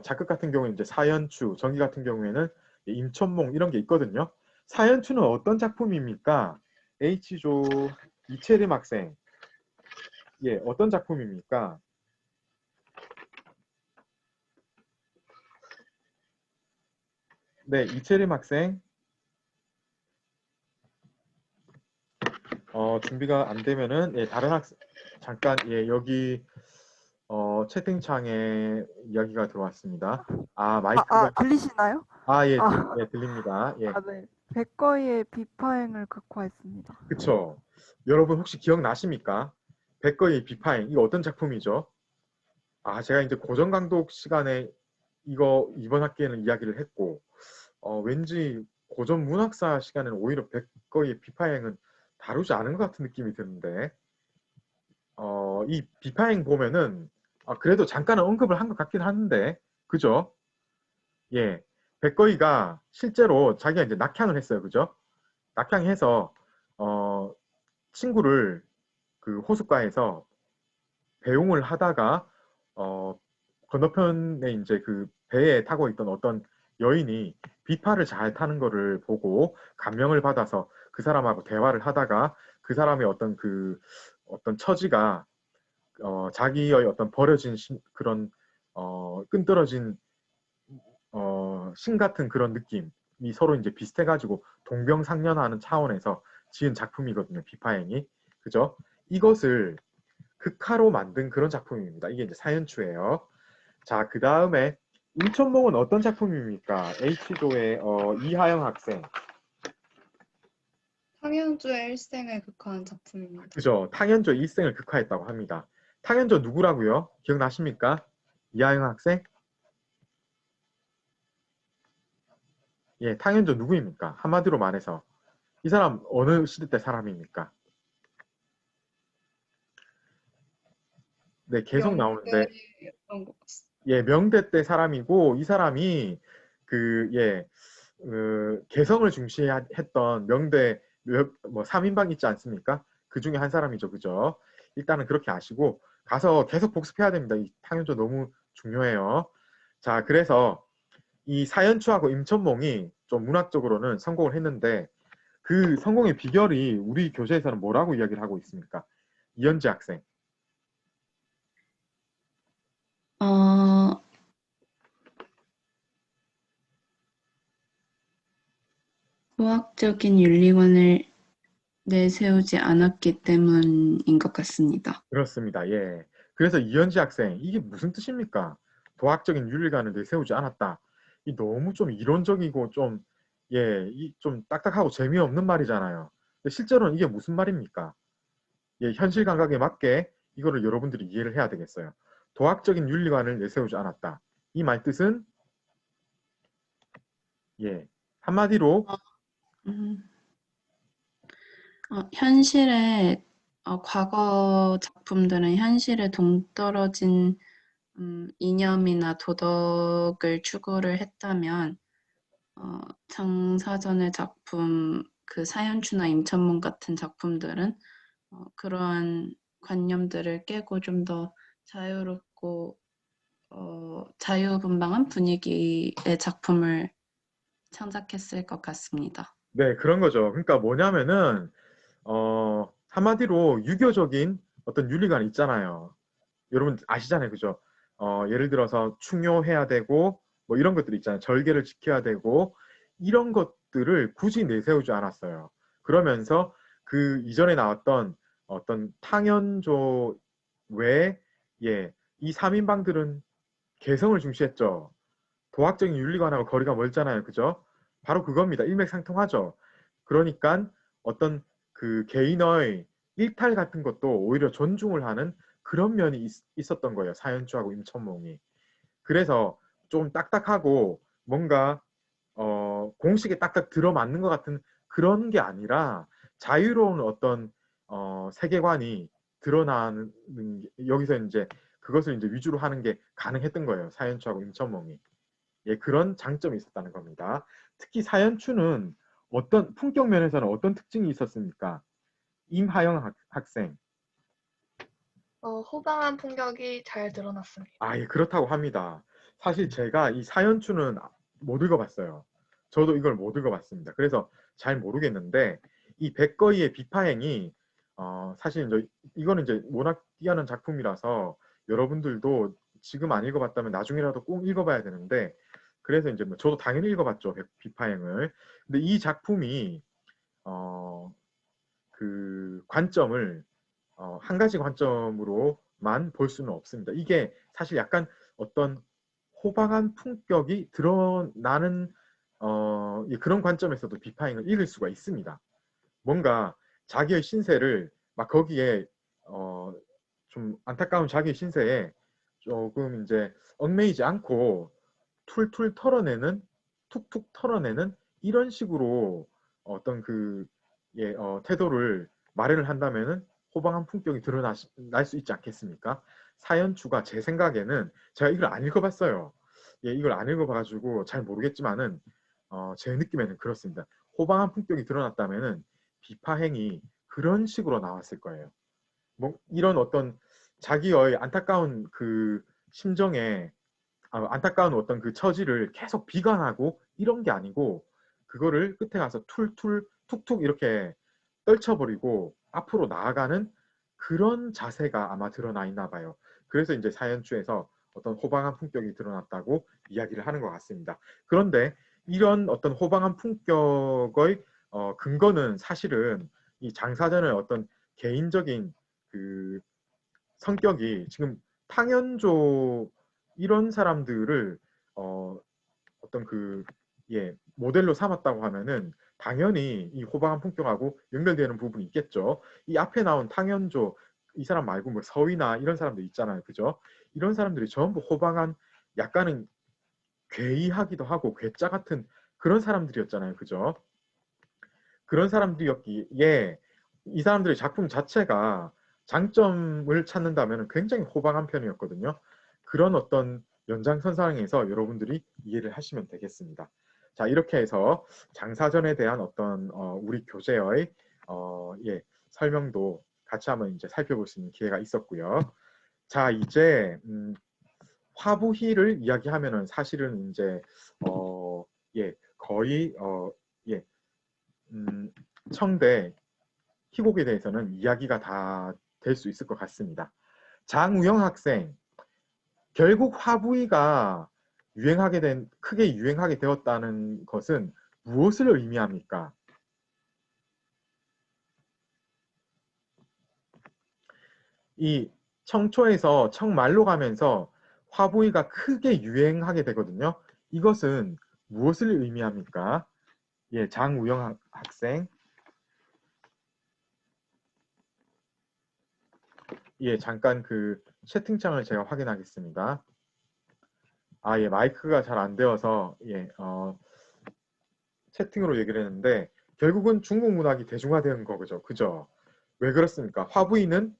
작극 같은 경우는 이제 사연추, 전기 같은 경우에는 임천몽 이런 게 있거든요. 사연추는 어떤 작품입니까? H조 이채림 학생. 예, 어떤 작품입니까? 네, 이채림 학생. 준비가 안 되면은 예, 다른 학생 잠깐 예, 여기 채팅창에 이야기가 들어왔습니다. 마이크가 들리시나요? 예, 아. 예, 들립니다. 예. 네. 백거이의 비파행을 극화했습니다. 그쵸. 여러분 혹시 기억나십니까? 백거의 비파행 이거 어떤 작품이죠? 제가 이제 고전강독 시간에 이거 이번 학기에는 이야기를 했고 왠지 고전 문학사 시간에는 오히려 백거의 비파행은 다루지 않은 것 같은 느낌이 드는데 이 비파행 보면은 그래도 잠깐은 언급을 한 것 같긴 한데 그죠? 예, 백거이가 실제로 자기가 이제 낙향을 했어요, 그죠? 낙향해서 친구를 그 호숫가에서 배웅을 하다가 건너편에 이제 그 배에 타고 있던 어떤 여인이 비파를 잘 타는 거를 보고 감명을 받아서 그 사람하고 대화를 하다가 그 사람의 어떤 처지가 자기의 어떤 버려진 그런 끈떨어진 신 같은 그런 느낌이 서로 이제 비슷해가지고 동병상련하는 차원에서 지은 작품이거든요. 비파행이. 그죠? 이것을 극화로 만든 그런 작품입니다. 이게 이제 사연추예요. 자, 그 다음에 임천몽은 어떤 작품입니까? H조의 이하영 학생. 탕현주의 일생을 극화한 작품입니다. 그죠? 탕현조 일생을 극화했다고 합니다. 탕현조 누구라고요? 기억나십니까? 이하영 학생? 예, 탕현조 누구입니까? 한마디로 말해서 이 사람 어느 시대 때 사람입니까? 네, 계속 나오는데 예, 명대 때 사람이고 이 사람이 개성을 중시했던 명대 뭐 3인방 있지 않습니까? 그 중에 한 사람이죠, 그죠? 일단은 그렇게 아시고 가서 계속 복습해야 됩니다. 이 탕현조 너무 중요해요. 자, 그래서 이 사연추하고 임천몽이 좀 문학적으로는 성공을 했는데 그 성공의 비결이 우리 교재에서는 뭐라고 이야기를 하고 있습니까? 이현지 학생. 도학적인 윤리관을 내세우지 않았기 때문인 것 같습니다. 그렇습니다. 예. 그래서 이현지 학생, 이게 무슨 뜻입니까? 도학적인 윤리관을 내세우지 않았다. 이 너무 좀 이론적이고 좀 딱딱하고 재미없는 말이잖아요. 근데 실제로는 이게 무슨 말입니까? 예, 현실 감각에 맞게 이거를 여러분들이 이해를 해야 되겠어요. 도학적인 윤리관을 내세우지 않았다. 이 말 뜻은 한마디로 현실에 과거 작품들은 현실에 동떨어진 이념이나 도덕을 추구를 했다면 장사전의 작품, 그 사연추나 임천몽 같은 작품들은 그러한 관념들을 깨고 좀 더 자유롭고 자유분방한 분위기의 작품을 창작했을 것 같습니다. 네, 그런 거죠. 그러니까 뭐냐면은 한마디로 유교적인 어떤 윤리관이 있잖아요. 여러분 아시잖아요, 그죠? 예를 들어서 충효해야 되고 뭐 이런 것들 있잖아요. 절개를 지켜야 되고 이런 것들을 굳이 내세우지 않았어요. 그러면서 그 이전에 나왔던 어떤 탕현조 외에 이 3인방들은 개성을 중시했죠. 도학적인 윤리관하고 거리가 멀잖아요, 그죠? 바로 그겁니다. 일맥상통하죠. 그러니까 어떤 그 개인의 일탈 같은 것도 오히려 존중을 하는 그런 면이 있었던 거예요. 사연추하고 임천몽이. 그래서 좀 딱딱하고 뭔가 공식에 딱딱 들어맞는 것 같은 그런 게 아니라 자유로운 어떤 세계관이 드러나는 여기서 이제 그것을 이제 위주로 하는 게 가능했던 거예요. 사연추하고 임천몽이. 예, 그런 장점이 있었다는 겁니다. 특히 사연추는 어떤 품격 면에서는 어떤 특징이 있었습니까? 임하영 학생. 호방한 품격이 잘 드러났습니다. 아, 예, 그렇다고 합니다. 사실 제가 이 사연추는 못 읽어봤어요. 저도 이걸 못 읽어봤습니다. 그래서 잘 모르겠는데 이 백거이의 비파행이 사실 이제 이거는 이제 워낙 뛰어난 작품이라서 여러분들도 지금 안 읽어봤다면 나중에라도 꼭 읽어봐야 되는데 그래서 이제 뭐 저도 당연히 읽어봤죠. 비파행을. 근데 이 작품이 그 관점을 한 가지 관점으로만 볼 수는 없습니다. 이게 사실 약간 어떤 호방한 품격이 드러나는 그런 관점에서도 비파행을 읽을 수가 있습니다. 뭔가 자기의 신세를 막 거기에 좀 안타까운 자기의 신세에 조금 이제 얽매이지 않고 툴툴 털어내는, 툭툭 털어내는 이런 식으로 어떤 태도를 마련을 한다면은 호방한 품격이 드러날 수 있지 않겠습니까? 사연추가 제 생각에는 제가 이걸 안 읽어봤어요. 예, 이걸 안 읽어봐가지고 잘 모르겠지만은 제 느낌에는 그렇습니다. 호방한 품격이 드러났다면은 비파행이 그런 식으로 나왔을 거예요. 뭐 이런 어떤 자기의 안타까운 그 심정에 안타까운 어떤 그 처지를 계속 비관하고 이런 게 아니고 그거를 끝에 가서 툴툴 툭툭 이렇게 떨쳐버리고 앞으로 나아가는 그런 자세가 아마 드러나 있나 봐요. 그래서 이제 사연추에서 어떤 호방한 품격이 드러났다고 이야기를 하는 것 같습니다. 그런데 이런 어떤 호방한 품격의 근거는 사실은 이 장사전의 어떤 개인적인 그 성격이 지금 탕현조 이런 사람들을 어떤 모델로 삼았다고 하면은 당연히 이 호방한 품격하고 연결되는 부분이 있겠죠. 이 앞에 나온 탕현조 이 사람 말고 뭐 서위나 이런 사람들 있잖아요, 그죠? 이런 사람들이 전부 호방한 약간은 괴이하기도 하고 괴짜 같은 그런 사람들이었잖아요, 그죠? 그런 사람들이었기에 이 사람들의 작품 자체가 장점을 찾는다면 굉장히 호방한 편이었거든요. 그런 어떤 연장선상에서 여러분들이 이해를 하시면 되겠습니다. 자, 이렇게 해서 장사전에 대한 어떤 우리 교재의 설명도 같이 한번 이제 살펴볼 수 있는 기회가 있었고요. 자, 이제 화부희를 이야기하면은 사실은 이제 거의 청대 희곡에 대해서는 이야기가 다 될 수 있을 것 같습니다. 장우영 학생, 결국 화부희가 크게 유행하게 되었다는 것은 무엇을 의미합니까? 이 청초에서 청말로 가면서 화부희가 크게 유행하게 되거든요. 이것은 무엇을 의미합니까? 예, 장우영 학생. 예, 잠깐 그 채팅창을 제가 확인하겠습니다. 예, 마이크가 잘 안 되어서 채팅으로 얘기를 했는데 결국은 중국 문학이 대중화된 거죠. 그죠? 왜 그렇습니까? 화부희는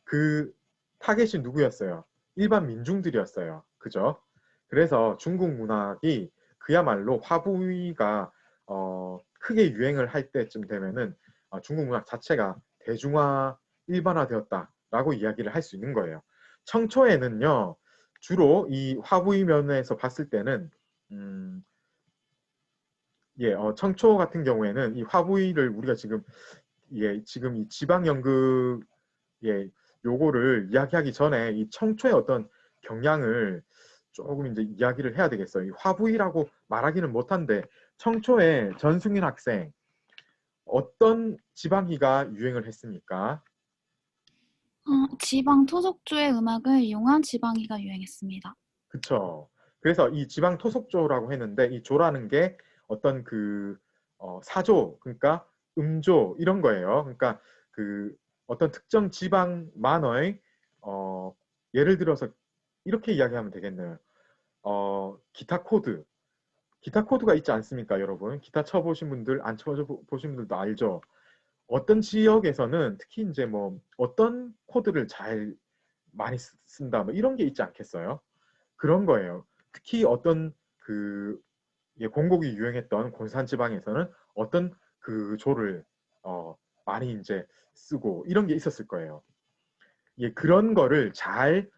그 타겟이 누구였어요? 일반 민중들이었어요. 그죠? 그래서 중국 문학이 그야말로 화부희가 크게 유행을 할 때쯤 되면은 중국 문학 자체가 대중화, 일반화되었다라고 이야기를 할 수 있는 거예요. 청초에는요, 주로 이 화부희 면에서 봤을 때는 청초 같은 경우에는 이 화부희를 우리가 지금 이 지방 연극 요거를 이야기하기 전에 이 청초의 어떤 경향을 조금 이제 이야기를 해야 되겠어요. 이 화부희라고 말하기는 못한데 청초에 전승윤 학생 어떤 지방희가 유행을 했습니까? 지방 토속조의 음악을 이용한 지방희가 유행했습니다. 그쵸. 그래서 이 지방 토속조라고 했는데 이 조라는 게 어떤 사조, 그러니까 음조 이런 거예요. 그러니까 그 어떤 특정 지방만의 예를 들어서 이렇게 이야기하면 되겠네요. 기타 코드. 기타 코드가 있지 않습니까, 여러분? 기타 쳐보신 분들, 안 쳐보신 분들도 알죠? 어떤 지역에서는 특히 이제 뭐 어떤 코드를 잘 많이 쓴다 뭐 이런 게 있지 않겠어요? 그런 거예요. 특히 어떤 그 공곡이 유행했던 곤산 지방에서는 어떤 그 조를 많이 이제 쓰고 이런 게 있었을 거예요. 예, 그런 거를 잘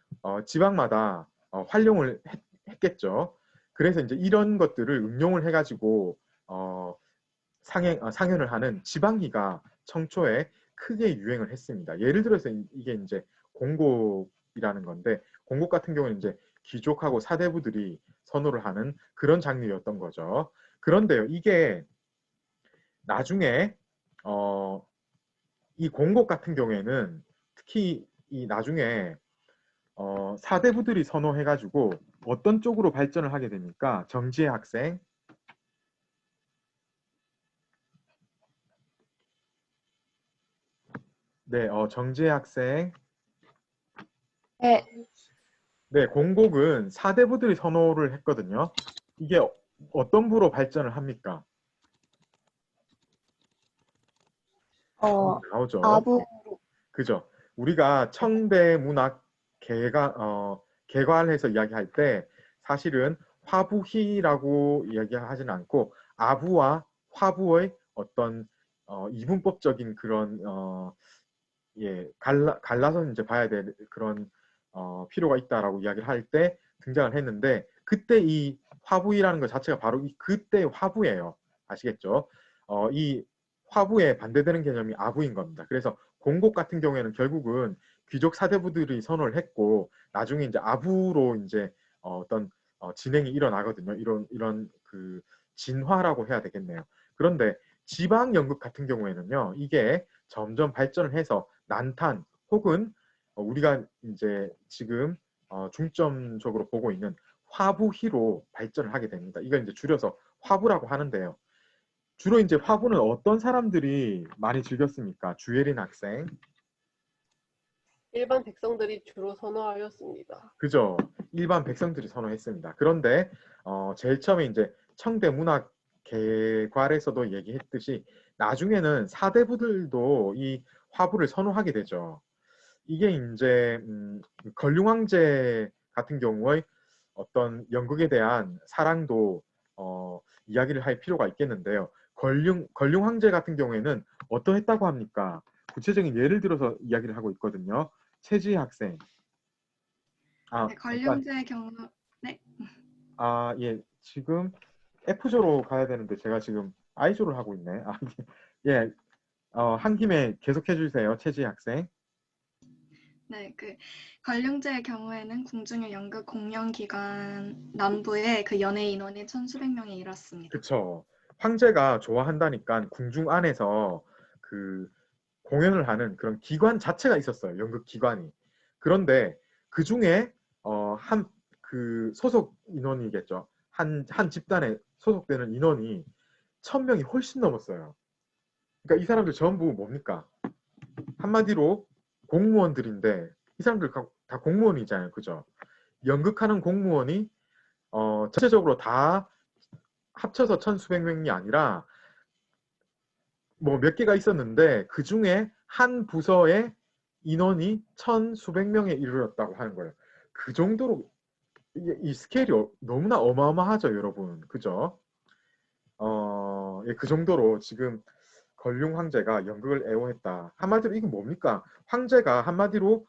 지방마다 활용을 했겠죠. 그래서 이제 이런 것들을 응용을 해가지고 상연을 하는 지방기가 청초에 크게 유행을 했습니다. 예를 들어서 이게 이제 공곡이라는 건데, 공곡 같은 경우는 이제 귀족하고 사대부들이 선호를 하는 그런 장르였던 거죠. 그런데요, 이게 나중에 이 공곡 같은 경우에는 특히 이 나중에 사대부들이 선호해가지고 어떤 쪽으로 발전을 하게 됩니까? 정지혜 학생. 네, 정지혜 학생. 네. 네, 공곡은 사대부들이 선호를 했거든요. 이게 어떤 부로 발전을 합니까? 나오죠. 아부. 그죠. 우리가 청대문학 개괄해서 이야기할 때 사실은 화부희라고 이야기하지는 않고 아부와 화부의 어떤 이분법적인 그런 갈라서 이제 봐야 될 그런 필요가 있다라고 이야기를 할 때 등장을 했는데, 그때 이 화부이라는 것 자체가 바로 그때의 화부예요. 아시겠죠? 이 화부에 반대되는 개념이 아부인 겁니다. 그래서 공곡 같은 경우에는 결국은 귀족 사대부들이 선호를 했고, 나중에 이제 아부로 이제 어떤 진행이 일어나거든요. 이런 그 진화라고 해야 되겠네요. 그런데 지방 연극 같은 경우에는요, 이게 점점 발전을 해서 난탄 혹은 우리가 이제 지금 중점적으로 보고 있는 화부희로 발전을 하게 됩니다. 이걸 이제 줄여서 화부라고 하는데요. 주로 이제 화부는 어떤 사람들이 많이 즐겼습니까? 주예린 학생. 일반 백성들이 주로 선호하였습니다. 그죠. 일반 백성들이 선호했습니다. 그런데 제일 처음에 이제 청대 문학 개괄에서도 얘기했듯이 나중에는 사대부들도 이 화부를 선호하게 되죠. 이게 이제 걸륭황제 같은 경우의 어떤 연극에 대한 사랑도 이야기를 할 필요가 있겠는데요. 걸륭황제 같은 경우에는 어떠했다고 합니까? 구체적인 예를 들어서 이야기를 하고 있거든요. 최지희 학생. 네, 걸륭제의 경우, 네. 예, 지금 F조로 가야 되는데 제가 지금 I조를 하고 있네. 예, 한 김에 계속해 주세요, 최지희 학생. 네, 걸륭제의 경우에는 궁중의 연극 공연 기간 남부에 그 연예 인원이 1,수백 명에 이랐습니다. 그렇죠. 황제가 좋아한다니까 궁중 안에서 그 공연을 하는 그런 기관 자체가 있었어요. 연극 기관이. 그런데 그 중에 한 그 소속 인원이겠죠. 한 집단에 소속되는 인원이 1,000명이 훨씬 넘었어요. 그러니까 이 사람들 전부 뭡니까? 한마디로 공무원들인데 이 사람들 다 공무원이잖아요. 그죠? 연극하는 공무원이 전체적으로 다 합쳐서 1,수백 명이 아니라 뭐 몇 개가 있었는데 그 중에 한 부서의 인원이 1,수백 명에 이르렀다고 하는 거예요. 그 정도로 이 스케일이 너무나 어마어마하죠, 여러분. 그죠? 예, 그 정도로 지금 걸륭 황제가 연극을 애호했다. 한마디로 이게 뭡니까? 황제가 한마디로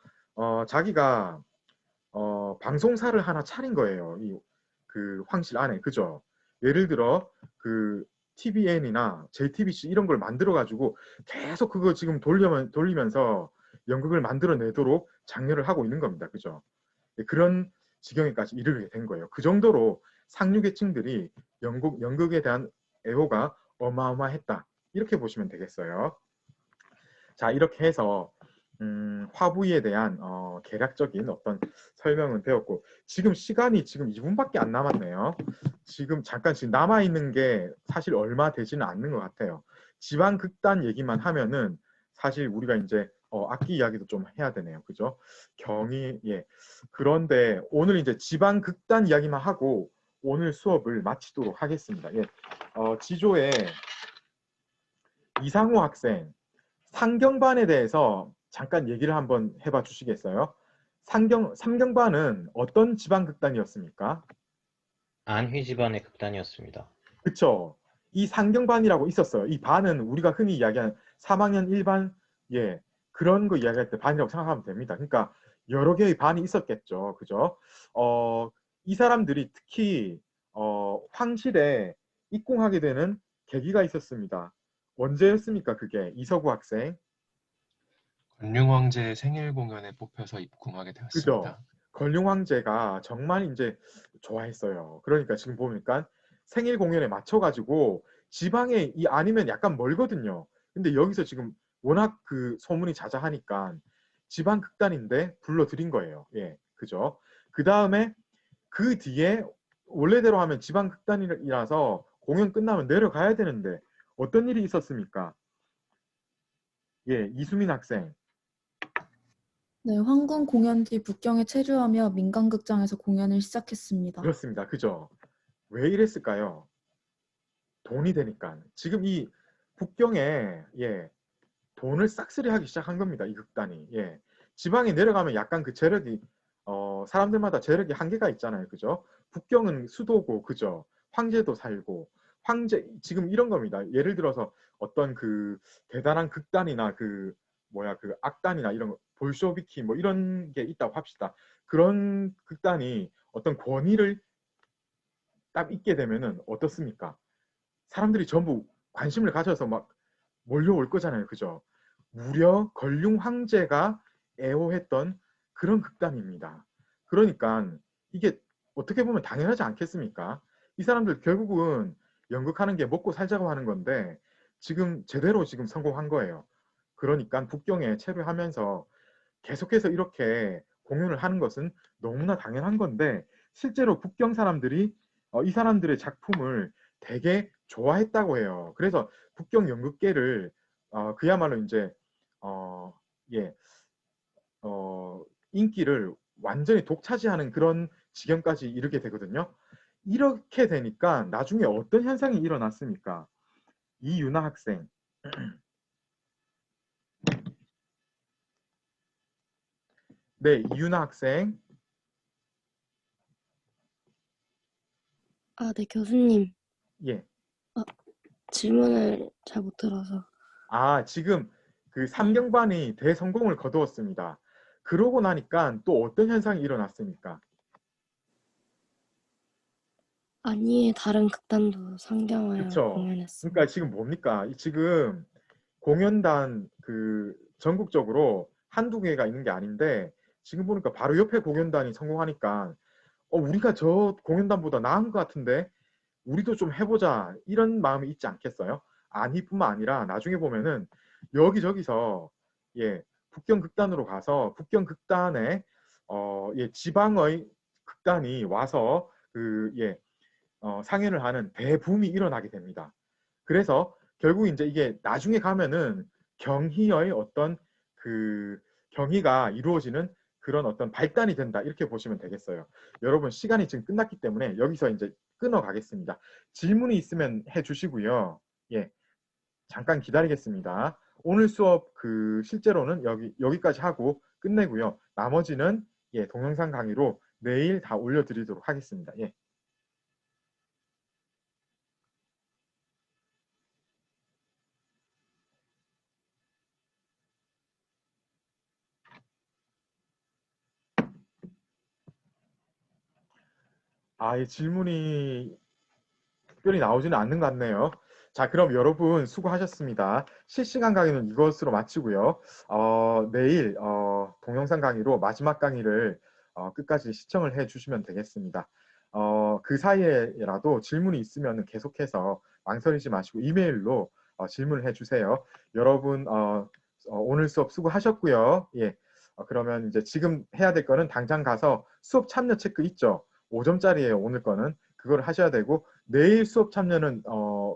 자기가 방송사를 하나 차린 거예요. 이 그 황실 안에. 그죠? 예를 들어 그 TVN이나 JTBC 이런 걸 만들어 가지고 계속 그거 지금 돌리면서 연극을 만들어내도록 장려를 하고 있는 겁니다. 그죠? 예, 그런 지경에까지 이르게 된 거예요. 그 정도로 상류계층들이 연극에 대한 애호가 어마어마했다. 이렇게 보시면 되겠어요. 자, 이렇게 해서 화부에 대한 개략적인 어떤 설명은 되었고, 지금 시간이 지금 2분밖에 안 남았네요. 지금 잠깐 남아있는 게 사실 얼마 되지는 않는 것 같아요. 지방극단 얘기만 하면은 사실 우리가 이제 악기 이야기도 좀 해야 되네요. 그죠? 경희, 예. 그런데 오늘 이제 지방극단 이야기만 하고 오늘 수업을 마치도록 하겠습니다. 예. 지조에 이상호 학생, 상경반에 대해서 잠깐 얘기를 한번 해봐 주시겠어요? 삼경반은 어떤 지방극단이었습니까? 안휘 집안의 극단이었습니다. 그쵸. 이 상경반이라고 있었어요. 이 반은 우리가 흔히 이야기하는 3학년 1반, 예, 그런 거 이야기할 때 반이라고 생각하면 됩니다. 그러니까 여러 개의 반이 있었겠죠. 그죠? 이 사람들이 특히 황실에 입궁하게 되는 계기가 있었습니다. 언제였습니까? 그게 이서구 학생. 권룡 황제의 생일 공연에 뽑혀서 입궁하게 그죠? 되었습니다. 권룡 황제가 정말 이제 좋아했어요. 그러니까 지금 보니까 생일 공연에 맞춰가지고 지방에 아니면 약간 멀거든요. 근데 여기서 지금 워낙 그 소문이 자자하니까 지방 극단인데 불러들인 거예요. 예, 그죠? 그 다음에 그 뒤에 원래대로 하면 지방 극단이라서 공연 끝나면 내려가야 되는데 어떤 일이 있었습니까? 예, 이수민 학생. 네, 황궁 공연 뒤 북경에 체류하며 민간극장에서 공연을 시작했습니다. 그렇습니다. 그죠? 왜 이랬을까요? 돈이 되니까. 지금 이 북경에 돈을 싹쓸이 하기 시작한 겁니다. 이 극단이. 예. 지방에 내려가면 약간 그 재력이 사람들마다 재력이 한계가 있잖아요. 그죠? 북경은 수도고 그죠? 황제도 살고 황제 지금 이런 겁니다. 예를 들어서 어떤 그 대단한 극단이나 그 악단이나 이런 거, 볼쇼비키 뭐 이런 게 있다고 합시다. 그런 극단이 어떤 권위를 딱 있게 되면은 어떻습니까? 사람들이 전부 관심을 가져서 막 몰려올 거잖아요. 그죠? 무려 걸륭 황제가 애호했던 그런 극단입니다. 그러니까 이게 어떻게 보면 당연하지 않겠습니까? 이 사람들 결국은 연극하는 게 먹고 살자고 하는 건데 지금 제대로 지금 성공한 거예요. 그러니까 북경에 체류하면서 계속해서 이렇게 공연을 하는 것은 너무나 당연한 건데 실제로 북경 사람들이 이 사람들의 작품을 되게 좋아했다고 해요. 그래서 북경 연극계를 그야말로 이제 인기를 완전히 독차지하는 그런 지경까지 이르게 되거든요. 이렇게 되니까 나중에 어떤 현상이 일어났습니까? 이유나 학생. 네, 이유나 학생. 네, 교수님. 예. 질문을 잘 못 들어서. 지금 그 삼경반이 대성공을 거두었습니다. 그러고 나니까 또 어떤 현상이 일어났습니까? 아니의 다른 극단도 상경하여 그쵸. 공연했습니다. 그러니까 지금 뭡니까? 지금 공연단 그 전국적으로 한두 개가 있는 게 아닌데 지금 보니까 바로 옆에 공연단이 성공하니까 우리가 저 공연단보다 나은 것 같은데 우리도 좀 해보자 이런 마음이 있지 않겠어요? 아니뿐만 아니라 나중에 보면은 여기저기서 북경 극단으로 가서 북경 극단에 지방의 극단이 와서 상연을 하는 대붐이 일어나게 됩니다. 그래서 결국 이제 이게 나중에 가면은 경희의 어떤 그 경희가 이루어지는 그런 어떤 발단이 된다 이렇게 보시면 되겠어요. 여러분 시간이 지금 끝났기 때문에 여기서 이제 끊어 가겠습니다. 질문이 있으면 해주시고요. 잠깐 기다리겠습니다. 오늘 수업 그 실제로는 여기까지 하고 끝내고요. 나머지는 동영상 강의로 내일 다 올려드리도록 하겠습니다. 이 질문이 특별히 나오지는 않는 것 같네요. 자, 그럼 여러분 수고하셨습니다. 실시간 강의는 이것으로 마치고요. 내일 동영상 강의로 마지막 강의를 끝까지 시청을 해주시면 되겠습니다. 그 사이에라도 질문이 있으면 계속해서 망설이지 마시고 이메일로 질문을 해주세요. 여러분 오늘 수업 수고하셨고요. 그러면 이제 지금 해야 될 거는 당장 가서 수업 참여 체크 있죠? 5점짜리예요. 오늘 거는. 그걸 하셔야 되고 내일 수업 참여는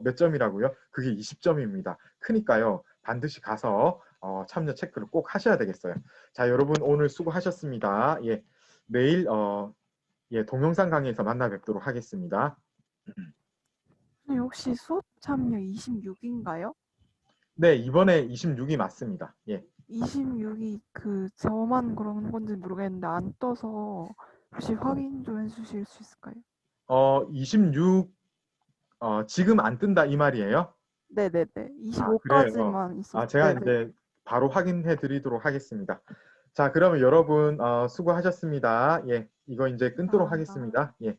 몇 점이라고요? 그게 20점입니다. 크니까요. 반드시 가서 참여 체크를 꼭 하셔야 되겠어요. 자, 여러분 오늘 수고하셨습니다. 내일 동영상 강의에서 만나 뵙도록 하겠습니다. 혹시 수업 참여 26인가요? 네, 이번에 26이 맞습니다. 예. 26이 저만 그런 건지 모르겠는데 안 떠서 혹시 확인 좀 해주실 수 있을까요? 26 지금 안 뜬다 이 말이에요? 네네네. 그래요? 25까지만 있었어요. 제가 네네. 이제 바로 확인해 드리도록 하겠습니다. 자, 그러면 여러분 수고하셨습니다. 예, 이거 이제 끊도록 하겠습니다. 예.